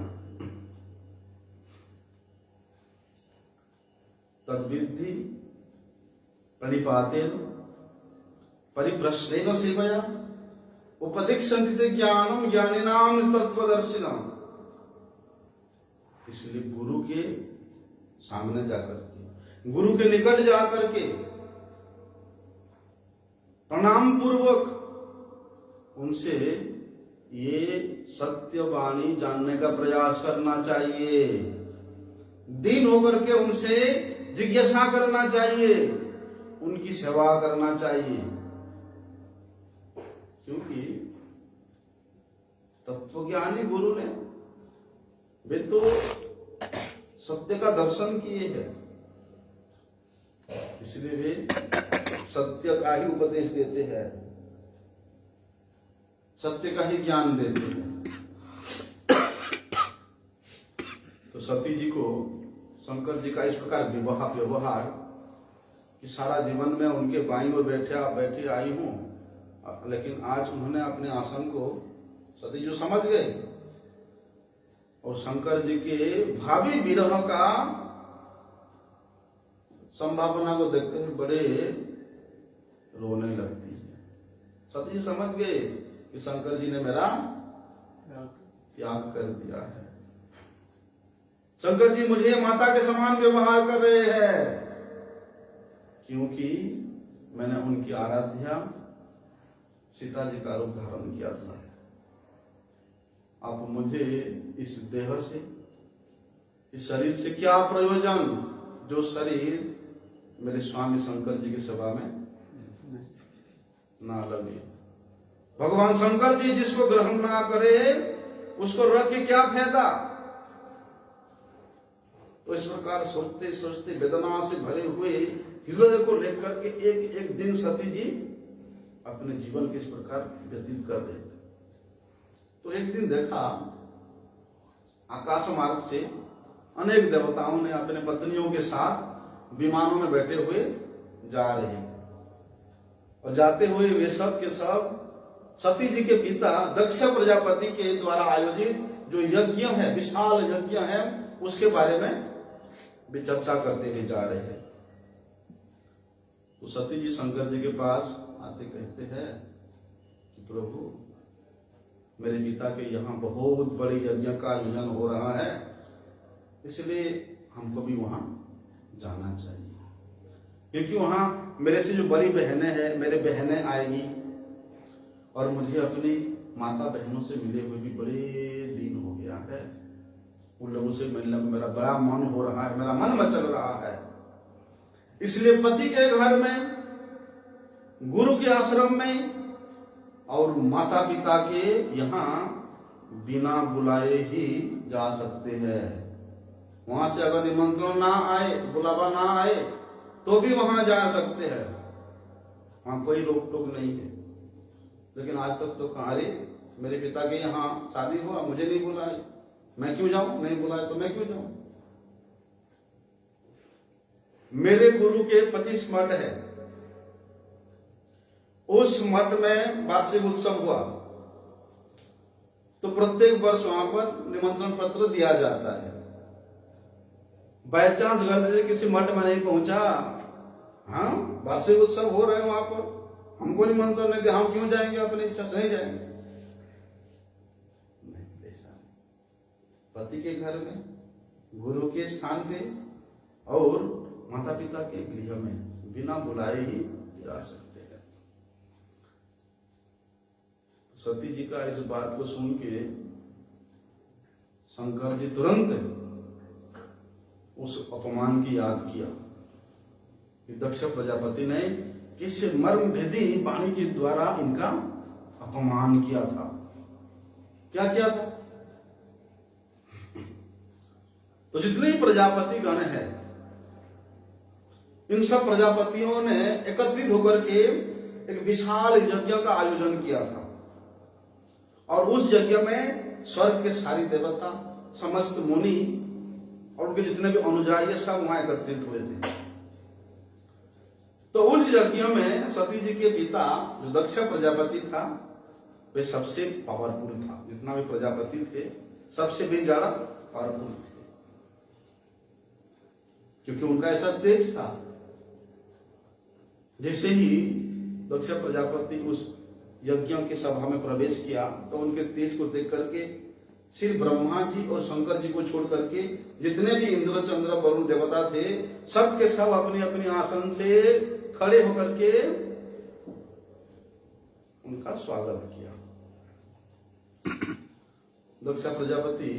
Speaker 1: तद्विद्धि प्रणिपातेन परिप्रश्नेन सेवया उपदिक्षन्ति ज्ञानम ज्ञानिनाम तत्वदर्शिनाम। इसलिए गुरु के सामने जाकर के, गुरु के निकट जाकर के प्रणाम पूर्वक उनसे ये सत्य वाणी जानने का प्रयास करना चाहिए, दीन होकर के उनसे जिज्ञासा करना चाहिए, उनकी सेवा करना चाहिए, क्योंकि तत्वज्ञानी गुरु ने वे तो सत्य का दर्शन किए हैं, इसलिए वे सत्य का ही उपदेश देते हैं, सत्य का ही ज्ञान देते हैं। तो सती जी को शंकर जी का इस प्रकार व्यवहार कि सारा जीवन में उनके बाईं ओर बैठी आई हूं, लेकिन आज उन्होंने अपने आसन को सती जी समझ गए और शंकर जी के भावी विरह का संभावना को देखते हुए बड़े रोने लगती है। सती जी समझ गए कि शंकर जी ने मेरा त्याग कर दिया है, शंकर जी मुझे माता के समान व्यवहार कर रहे हैं, क्योंकि मैंने उनकी आराध्या सीता जी का रूप धारण किया था। अब मुझे इस देह से, इस शरीर से क्या प्रयोजन, जो शरीर मेरे स्वामी शंकर जी की सेवा में ना लगे। भगवान शंकर जी जिसको ग्रहण ना करे उसको रख के क्या फायदा। तो इस प्रकार सोचते सोचते वेदना से भरे हुए हृदय को लेकर के एक एक दिन सती जी अपने जीवन के इस प्रकार व्यतीत कर रहे थे। तो एक दिन देखा आकाश मार्ग से अनेक देवताओं ने अपने पत्नियों के साथ विमानों में बैठे हुए जा रहे हैं, और जाते हुए वे सब के सब सती जी के पिता दक्ष प्रजापति के द्वारा आयोजित जो यज्ञ है, विशाल यज्ञ है, उसके बारे में भी चर्चा करते हुए जा रहे हैं। तो सती जी शंकर जी के पास आते कहते हैं कि प्रभु, मेरे पिता के यहाँ बहुत बड़ी यज्ञ का आयोजन हो रहा है, इसलिए हमको भी वहां जाना चाहिए, क्योंकि वहां मेरे से जो बड़ी बहनें हैं, मेरे बहनें आएगी, और मुझे अपनी माता बहनों से मिले हुए भी बड़े दिन हो गया है, उन लोगों से मिलने में मेरा बड़ा मन हो रहा है, मेरा मन मचल रहा है। इसलिए पति के घर में, गुरु के आश्रम में और माता पिता के यहाँ बिना बुलाए ही जा सकते हैं। वहां से अगर निमंत्रण ना आए, बुलावा ना आए, तो भी वहां जा सकते हैं, वहां कोई रोक टोक नहीं है। लेकिन आज तक तो कहा, अरे मेरे पिता के यहाँ शादी हुआ, मुझे नहीं बुलाए, मैं क्यों जाऊं, नहीं बुलाए तो मैं क्यों जाऊं। मेरे गुरु के 25 मठ है, उस मठ में वार्षिक उत्सव हुआ, तो प्रत्येक वर्ष वहां पर निमंत्रण पत्र दिया जाता है। बाय चांस अगर किसी मठ में नहीं पहुंचा, हाँ वार्षिक उत्सव हो रहे हैं वहां पर, हमको निमंत्रण नहीं दिया, हम क्यों जाएंगे, अपनी इच्छा से नहीं जाएंगे। नहीं, ऐसा पति के घर में, गुरु के स्थान पे और माता पिता के गृह में बिना बुलाए ही जा सकते हैं। सती जी का इस बात को सुन के शंकर जी तुरंत उस अपमान की याद किया कि दक्ष प्रजापति ने किस मर्म भेदी वाणी के द्वारा इनका अपमान किया था। क्या किया था? तो जितने प्रजापति गण हैं, इन सब प्रजापतियों ने एकत्रित होकर के एक विशाल यज्ञ का आयोजन किया था और उस यज्ञ में स्वर्ग के सारी देवता, समस्त मुनि और उनके जितने भी अनुयायी सब वहां एकत्रित हुए थे। तो उस यज्ञ में सती जी के पिता जो दक्ष प्रजापति था, वे सबसे पावरफुल था। जितना भी प्रजापति थे सबसे भी ज्यादा पावरफुल थे, क्योंकि उनका ऐसा तेज था। जैसे ही दक्ष प्रजापति उस यज्ञ की सभा में प्रवेश किया तो उनके तेज को देख करके सिर्फ ब्रह्मा जी और शंकर जी को छोड़ करके जितने भी इंद्र, चंद्र, वरुण देवता थे, सब के सब अपनी अपनी आसन से खड़े होकर के उनका स्वागत किया। दक्ष प्रजापति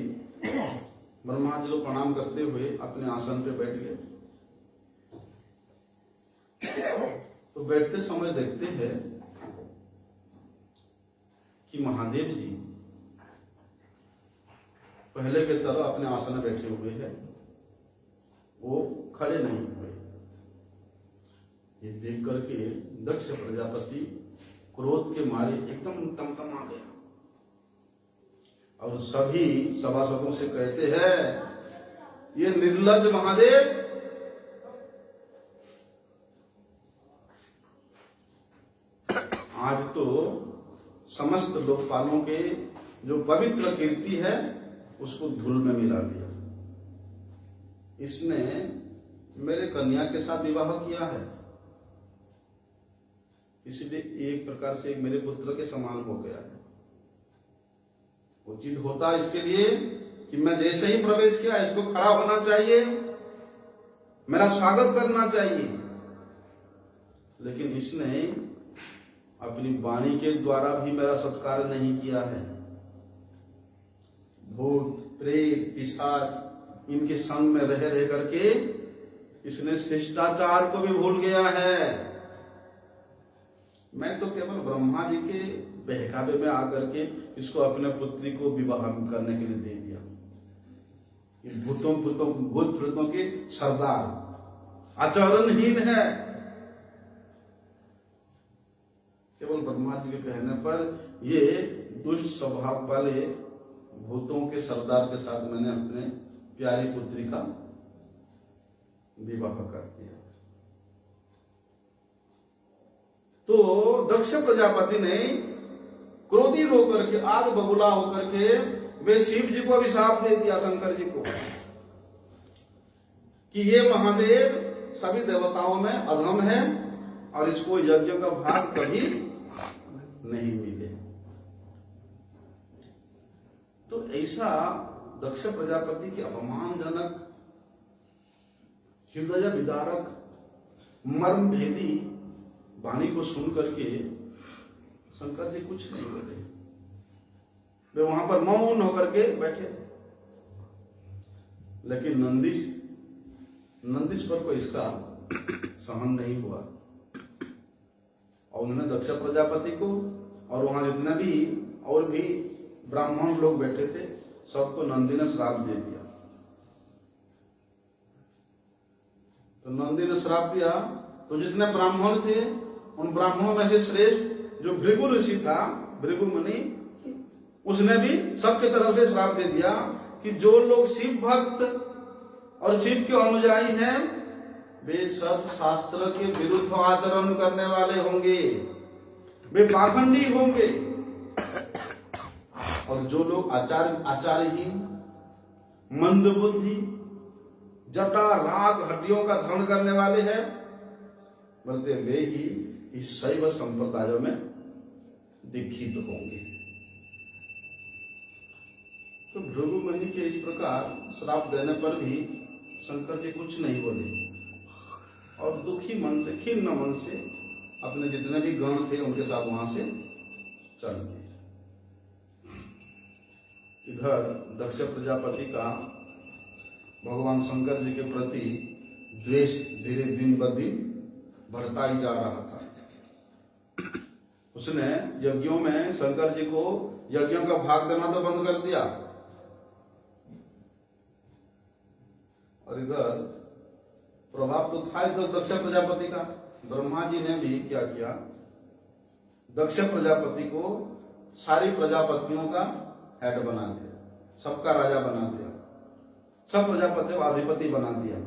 Speaker 1: ब्रह्मा जी को प्रणाम करते हुए अपने आसन पे बैठ गए। तो बैठते समय देखते हैं कि महादेव जी पहले के तरह अपने आसन में बैठे हुए हैं, वो खड़े नहीं हुए। ये देख करके दक्ष प्रजापति क्रोध के मारे एकदम तमतमा गया और सभी सभासदों से कहते हैं, ये निर्लज्ज महादेव आज तो समस्त लोकपालों के जो पवित्र कीर्ति है उसको धूल में मिला दिया। इसने मेरे कन्या के साथ विवाह किया है, इसलिए एक प्रकार से मेरे पुत्र के समान हो गया है। उचित होता इसके लिए कि मैं जैसे ही प्रवेश किया इसको खड़ा होना चाहिए, मेरा स्वागत करना चाहिए, लेकिन इसने अपनी वाणी के द्वारा भी मेरा सत्कार नहीं किया है। भूत, प्रेत, पिशाच इनके संग में रह रह करके इसने शिष्टाचार को भी भूल गया है। मैं तो केवल ब्रह्मा जी के बहकावे में आकर के इसको अपने पुत्री को विवाह करने के लिए दे दिया। ये भूत प्रेतों के सरदार, आचरणहीन है। केवल ब्रह्मा जी के कहने पर ये दुष्ट स्वभाव वाले भूतों के सरदार के साथ मैंने अपने प्यारी पुत्री का विवाह कर दिया। तो दक्ष प्रजापति ने क्रोधित होकर के, आग बबूला होकर के वे शिव जी को अभिशाप दे दिया, शंकर जी को, कि ये महादेव सभी देवताओं में अधम है और इसको यज्ञ का भाग कभी नहीं मिले। तो ऐसा दक्ष प्रजापति के अपमानजनक, हृदय विदारक, मर्म भेदी वाणी को सुन करके शंकर जी कुछ नहीं बोले। वे वहां पर मौन होकर के बैठे। लेकिन नंदीश पर को इसका सहन नहीं हुआ और उन्होंने दक्ष प्रजापति को और वहां जितने भी और भी ब्राह्मण लोग बैठे थे सबको नंदी ने श्राप दे दिया। तो नंदी ने श्राप दिया तो जितने ब्राह्मण थे उन ब्राह्मणों में से श्रेष्ठ जो भृगु ऋषि था, भृगु मुनि, उसने भी सबके तरफ से श्राप दे दिया कि जो लोग शिव भक्त और शिव के अनुयायी हैं वे सब शास्त्र के विरुद्ध आचरण करने वाले होंगे, वे पाखंडी होंगे। और जो लोग आचारहीन, मंदबुद्धि, जटा राग हड्डियों का धारण करने वाले हैं, बोलते वे ही इस शैव संप्रदायों में दीक्षित होंगे। तो भृगु मुनि के इस प्रकार श्राप देने पर भी शंकर जी कुछ नहीं बोले और दुखी मन से, खिन्न मन से अपने जितने भी गण थे उनके साथ वहां से चल दिए। इधर दक्ष प्रजापति का भगवान शंकर जी के प्रति द्वेष धीरे दिन ब दिन बढ़ता ही जा रहा था। उसने यज्ञों में शंकर जी को यज्ञों का भाग देना तो बंद कर दिया और इधर प्रभाव तो था इधर दक्ष प्रजापति का। ब्रह्मा जी ने भी क्या किया, दक्ष प्रजापति को सारी प्रजापतियों का हेड बना दिया, सबका राजा बना दिया, सब प्रजापति अधिपति बना दिया।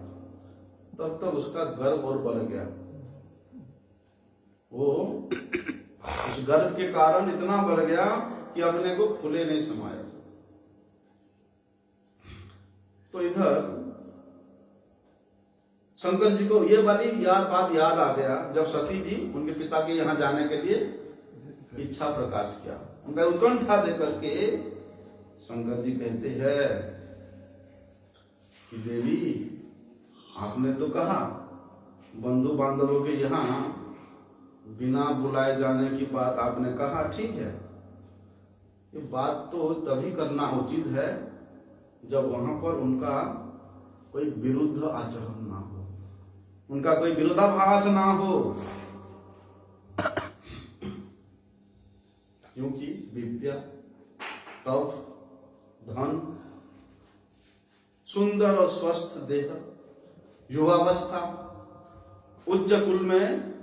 Speaker 1: तब तक उसका गर्व और बढ़ गया। वो उस गर्व के कारण इतना बढ़ गया कि अपने को फूले नहीं समाया। तो इधर शंकर जी को ये वाली बात याद आ गया जब सती जी उनके पिता के यहाँ जाने के लिए इच्छा प्रकाश किया। उनका उत्कंठा देकर के शंकर जी कहते हैं कि देवी, आपने तो कहा बंधु बांधवों के यहाँ बिना बुलाए जाने की बात आपने कहा, ठीक है, ये बात तो तभी करना उचित है जब वहां पर उनका कोई विरुद्ध आचरण ना हो, उनका कोई विरोधाभास ना हो। क्योंकि विद्या, तप, धन, सुंदर और स्वस्थ देह, युवावस्था, उच्च कुल में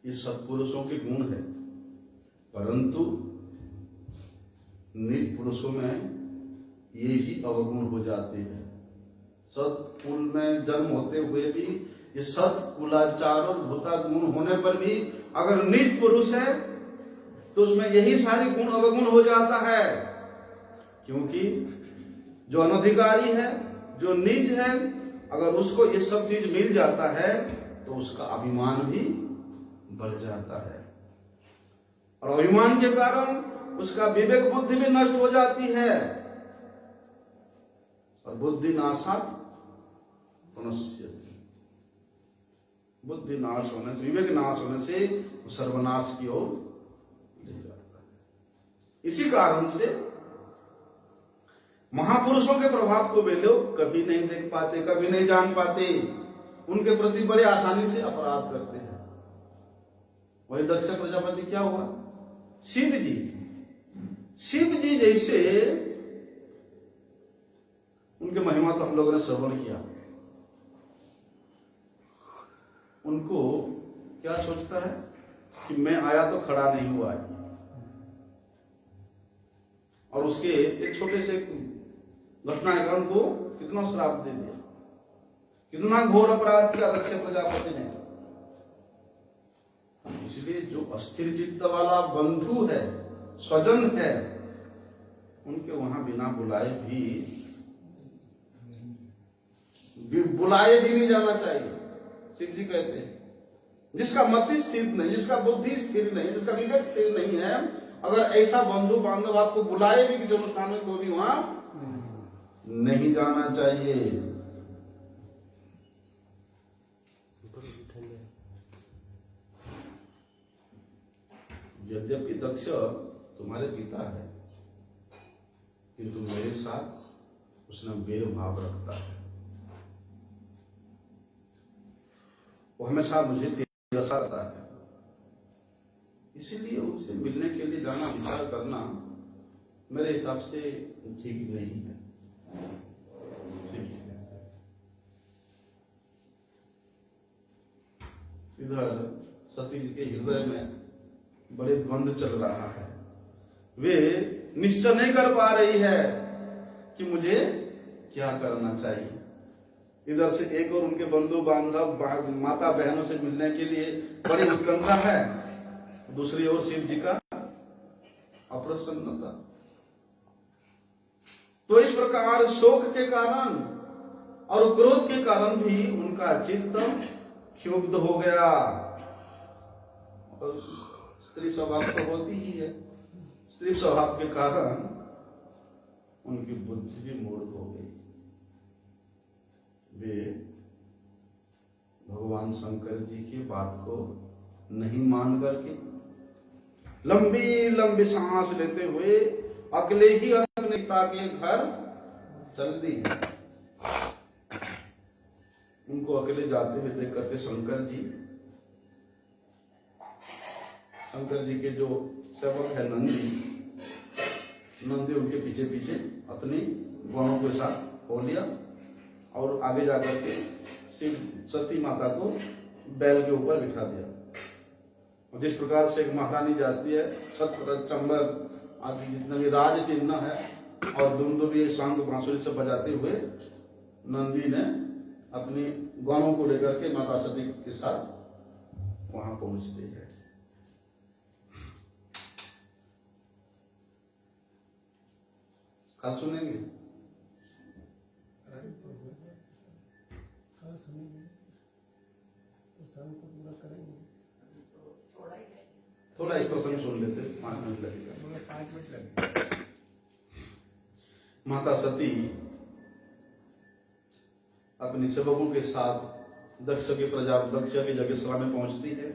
Speaker 1: ये सत्पुरुषों के गुण है, परंतु नीच पुरुषों में ये ही अवगुण हो जाते हैं। सत्कुल में जन्म होते हुए भी ये सत्कुलाचार और भूता गुण होने पर भी अगर नीच पुरुष है तो उसमें यही सारी गुण अवगुण हो जाता है। क्योंकि जो अनधिकारी है, जो नीच है, अगर उसको ये सब चीज मिल जाता है तो उसका अभिमान भी बढ़ जाता है और अभिमान के कारण उसका विवेक बुद्धि भी नष्ट हो जाती है और बुद्धि नाशात् प्रणश्यति। बुद्धि नाश होने से, विवेक नाश होने से सर्वनाश की ओर ले जाता है। इसी कारण से महापुरुषों के प्रभाव को वे लोग कभी नहीं देख पाते, कभी नहीं जान पाते, उनके प्रति बड़े आसानी से अपराध करते हैं। वही दक्ष प्रजापति क्या हुआ, शिव जी जैसे उनके महिमा तो हम लोगों ने श्रवण किया। उनको क्या सोचता है कि मैं आया तो खड़ा नहीं हुआ है, और उसके एक छोटे से घटना के कारण को कितना श्राप दे दिया, कितना घोर अपराध किया दक्ष प्रजापति ने। इसलिए जो अस्थिर चित्त वाला बंधु है, स्वजन है, उनके वहां बिना बुलाए भी नहीं जाना चाहिए। शिव जी कहते हैं जिसका मति स्थिर नहीं, जिसका बुद्धि स्थिर नहीं, जिसका विवेक स्थिर नहीं है, अगर ऐसा बंधु बांधव आपको बुलाए भी किसी अनुष्ठान में तो भी वहां नहीं जाना चाहिए। यद्यपि दक्ष तुम्हारे पिता है, किंतु मेरे साथ उसने बैर भाव रखता है। वो हमेशा मुझे तिरस्कार करता है, इसीलिए उससे मिलने के लिए जाना, विचार करना मेरे हिसाब से ठीक नहीं है। इधर सती जी के हृदय में बड़े द्वंद्व चल रहा है। वे निश्चय नहीं कर पा रही है कि मुझे क्या करना चाहिए। इधर से एक और उनके बंधु बांधव माता बहनों से मिलने के लिए बड़ी उत्कंठा है, दूसरी ओर शिव जी का अप्रसन्नता। तो इस प्रकार शोक के कारण और क्रोध के कारण भी उनका चित्त क्षुब्ध हो गया। और स्त्री स्वभाव तो होती ही है, स्त्री स्वभाव के कारण उनकी बुद्धि भी मूर्ख हो गई। वे भगवान शंकर जी की बात को नहीं मान करके लंबी लंबी सांस लेते हुए अकेले ही अपने पिता के घर चल दी। उनको अकेले जाते हुए देख करके शंकर जी के जो सेवक है नंदी उनके पीछे पीछे अपनी गणों के साथ हो लिया और आगे जाकर के शिव सती माता को बैल के ऊपर बिठा दिया। जिस प्रकार से एक महारानी जाती है, छत्र चंबर आदि जितना भी राज चिन्ह है और दुमदुभी शंख बांसुरी से बजाते हुए नंदी ने अपनी गणों को लेकर के माता सती के साथ वहां पहुंचते हैं। कल सुनेंगे, थोड़ा इस प्रसंग सुन लेते, 5 मिनट लगेगा।
Speaker 2: 5 मिनट लगेगा।
Speaker 1: माता सती अपनी सेवकों के साथ दक्ष की यज्ञशाला में पहुंचती है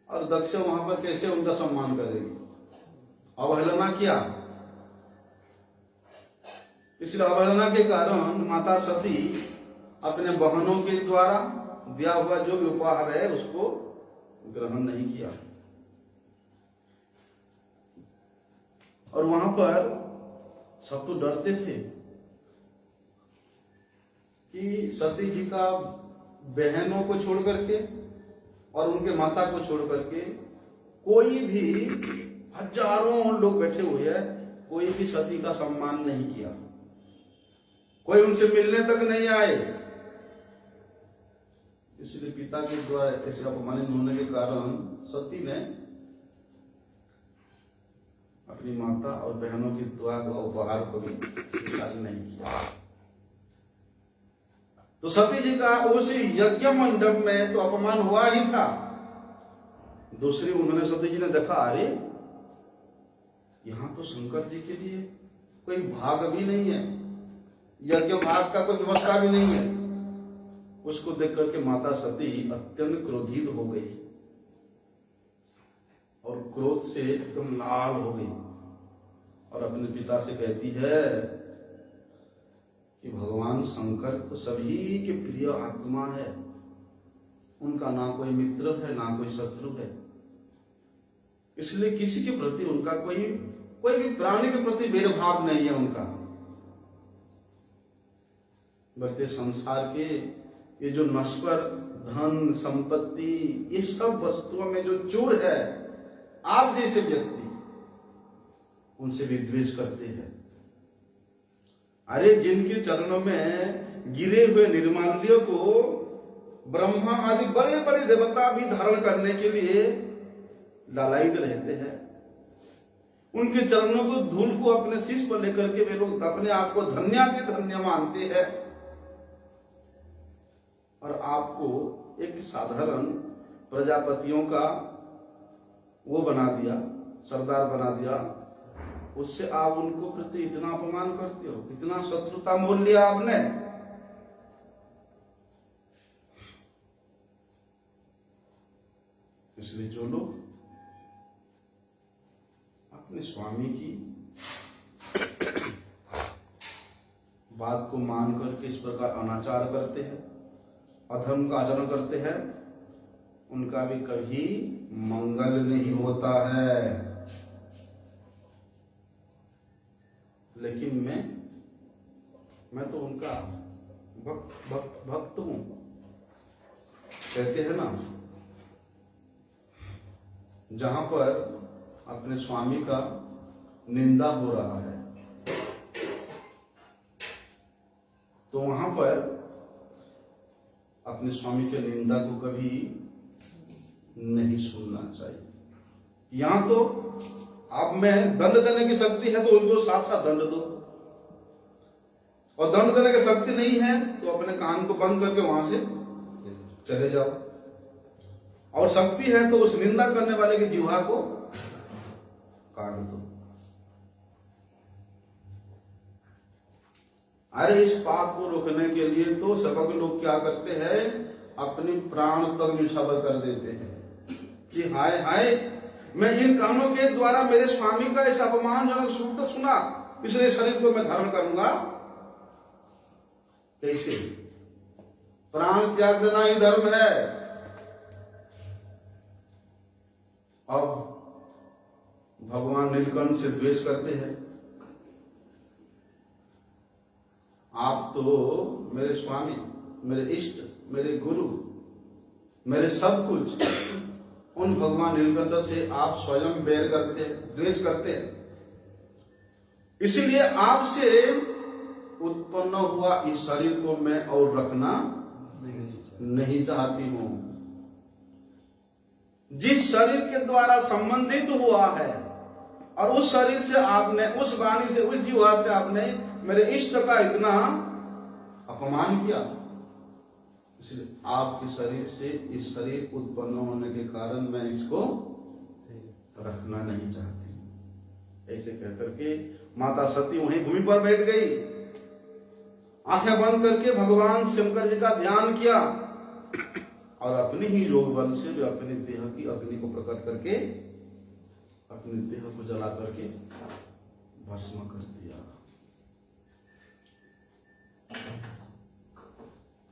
Speaker 1: और दक्ष वहां पर कैसे उनका सम्मान करेगी, अवहेलना किया। इसलिए अवहेलना के कारण माता सती अपने बहनों के द्वारा दिया हुआ जो भी उपहार है उसको ग्रहण नहीं किया। और वहां पर सब तो डरते थे कि सती जी का बहनों को छोड़ करके और उनके माता को छोड़ करके कोई भी, हजारों लोग बैठे हुए हैं, कोई भी सती का सम्मान नहीं किया, कोई उनसे मिलने तक नहीं आए। इसलिए पिता के द्वारा ऐसे अपमानित होने के कारण सती ने अपनी माता और बहनों के द्वारा उपहार को भी स्वीकार नहीं किया। तो सती जी का उस यज्ञ मंडप में तो अपमान हुआ ही था। दूसरी उन्होंने सती जी ने देखा, अरे यहां तो शंकर जी के लिए कोई भाग भी नहीं है, यज्ञ भाग का कोई व्यवस्था भी नहीं है। उसको देख करके माता सती अत्यंत क्रोधित हो गई और क्रोध से एकदम लाल हो गई और अपने पिता से कहती है कि भगवान शंकर तो सभी के प्रिय आत्मा है, उनका ना कोई मित्र है ना कोई शत्रु है, इसलिए किसी के प्रति उनका कोई भी प्राणी के प्रति भेदभाव नहीं है उनका। बल्कि संसार के ये जो नश्वर धन संपत्ति ये सब वस्तुओं में जो चूर है, आप जैसे व्यक्ति उनसे भी द्वेष करते हैं। अरे जिनके चरणों में गिरे हुए निर्माल्यों को ब्रह्मा आदि बड़े बड़े देवता भी धारण करने के लिए लालायित रहते हैं, उनके चरणों को धूल को अपने शीश पर लेकर के वे लोग अपने आप को धन्य मानते हैं और आपको एक साधारण प्रजापतियों का वो बना दिया, सरदार बना दिया, उससे आप उनको प्रति इतना अपमान करते हो, इतना शत्रुता मोल लिया आपने। इसलिए जो लोग अपने स्वामी की बात को मान करके इस प्रकार अनाचार करते हैं, अधर्म का आचरण करते हैं, उनका भी कभी मंगल नहीं होता है। लेकिन मैं तो उनका भक्त हूं, कहते हैं ना, जहां पर अपने स्वामी का निंदा हो रहा है तो वहां पर अपने स्वामी के निंदा को कभी नहीं सुनना चाहिए। यहां तो आप में दंड देने की शक्ति है तो उनको साथ साथ दंड दो, और दंड देने की शक्ति नहीं है तो अपने कान को बंद करके वहां से चले जाओ, और शक्ति है तो उस निंदा करने वाले की जिह्वा को काट दो। अरे इस पाप को रोकने के लिए तो सबक लोग क्या करते हैं, अपनी प्राण तक न्यौछावर कर देते हैं कि हाय हाय, मैं इन कानों के द्वारा मेरे स्वामी का इस अपमानजनक शब्द सुना, इसलिए शरीर को मैं धारण करूंगा। कैसे? प्राण त्याग देना ही धर्म है। अब भगवान नीलकंठ से द्वेष करते हैं, आप तो मेरे स्वामी, मेरे इष्ट, मेरे गुरु, मेरे सब कुछ, उन भगवान नीलकंठ से आप स्वयं बैर करते हैं, द्वेष करते हैं, इसीलिए आपसे उत्पन्न हुआ इस शरीर को मैं और रखना नहीं चाहती हूं। जिस शरीर के द्वारा संबंधित हुआ है और उस शरीर से आपने, उस वाणी से, उस जीवा से आपने मेरे इष्ट का इतना अपमान किया, इसलिए आपके शरीर से इस शरीर उत्पन्न होने के कारण मैं इसको रखना नहीं चाहती। ऐसे कहकर के माता सती वहीं भूमि पर बैठ गई, आंखें बंद करके भगवान शंकर जी का ध्यान किया और अपने ही योग बल से वे अपने देह की अग्नि को प्रकट करके अपने देह को जला करके भस्म कर दिया।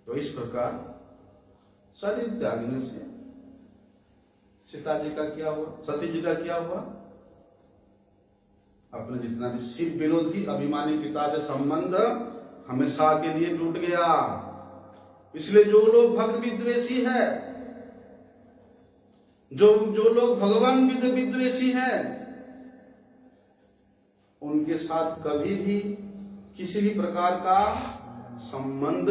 Speaker 1: तो इस प्रकार शरीर त्यागने से सीता जी का क्या हुआ, सती जी का क्या हुआ, अपने जितना भी शिव विरोधी अभिमानी पिता से संबंध हमेशा के लिए टूट गया। इसलिए जो लोग भक्त विद्वेषी है, जो लोग भगवान विद्वेषी है, उनके साथ कभी भी किसी भी प्रकार का संबंध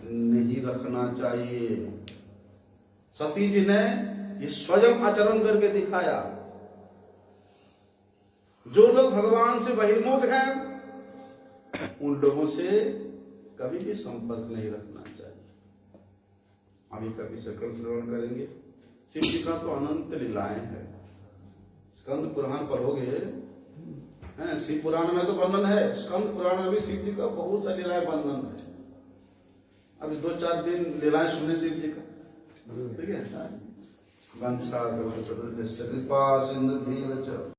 Speaker 1: नहीं रखना चाहिए। सती जी ने ये स्वयं आचरण करके दिखाया। जो लोग भगवान से बहिर्मुख हैं, उन लोगों से कभी भी संपर्क नहीं रखना चाहिए। अभी कभी सकल श्रवण करेंगे। शिव जी का तो अनंत लीलाएं हैं, स्कंद पुराण पढ़ोगे हैं, शिव पुराण में तो वर्णन है, स्कंद पुराण में भी शिव जी का बहुत सा लीलाएं वर्णन है। अभी 2-4 दिन लीलाएं सुने शिव जी का, ठीक है। वंशा कृपा सिंधु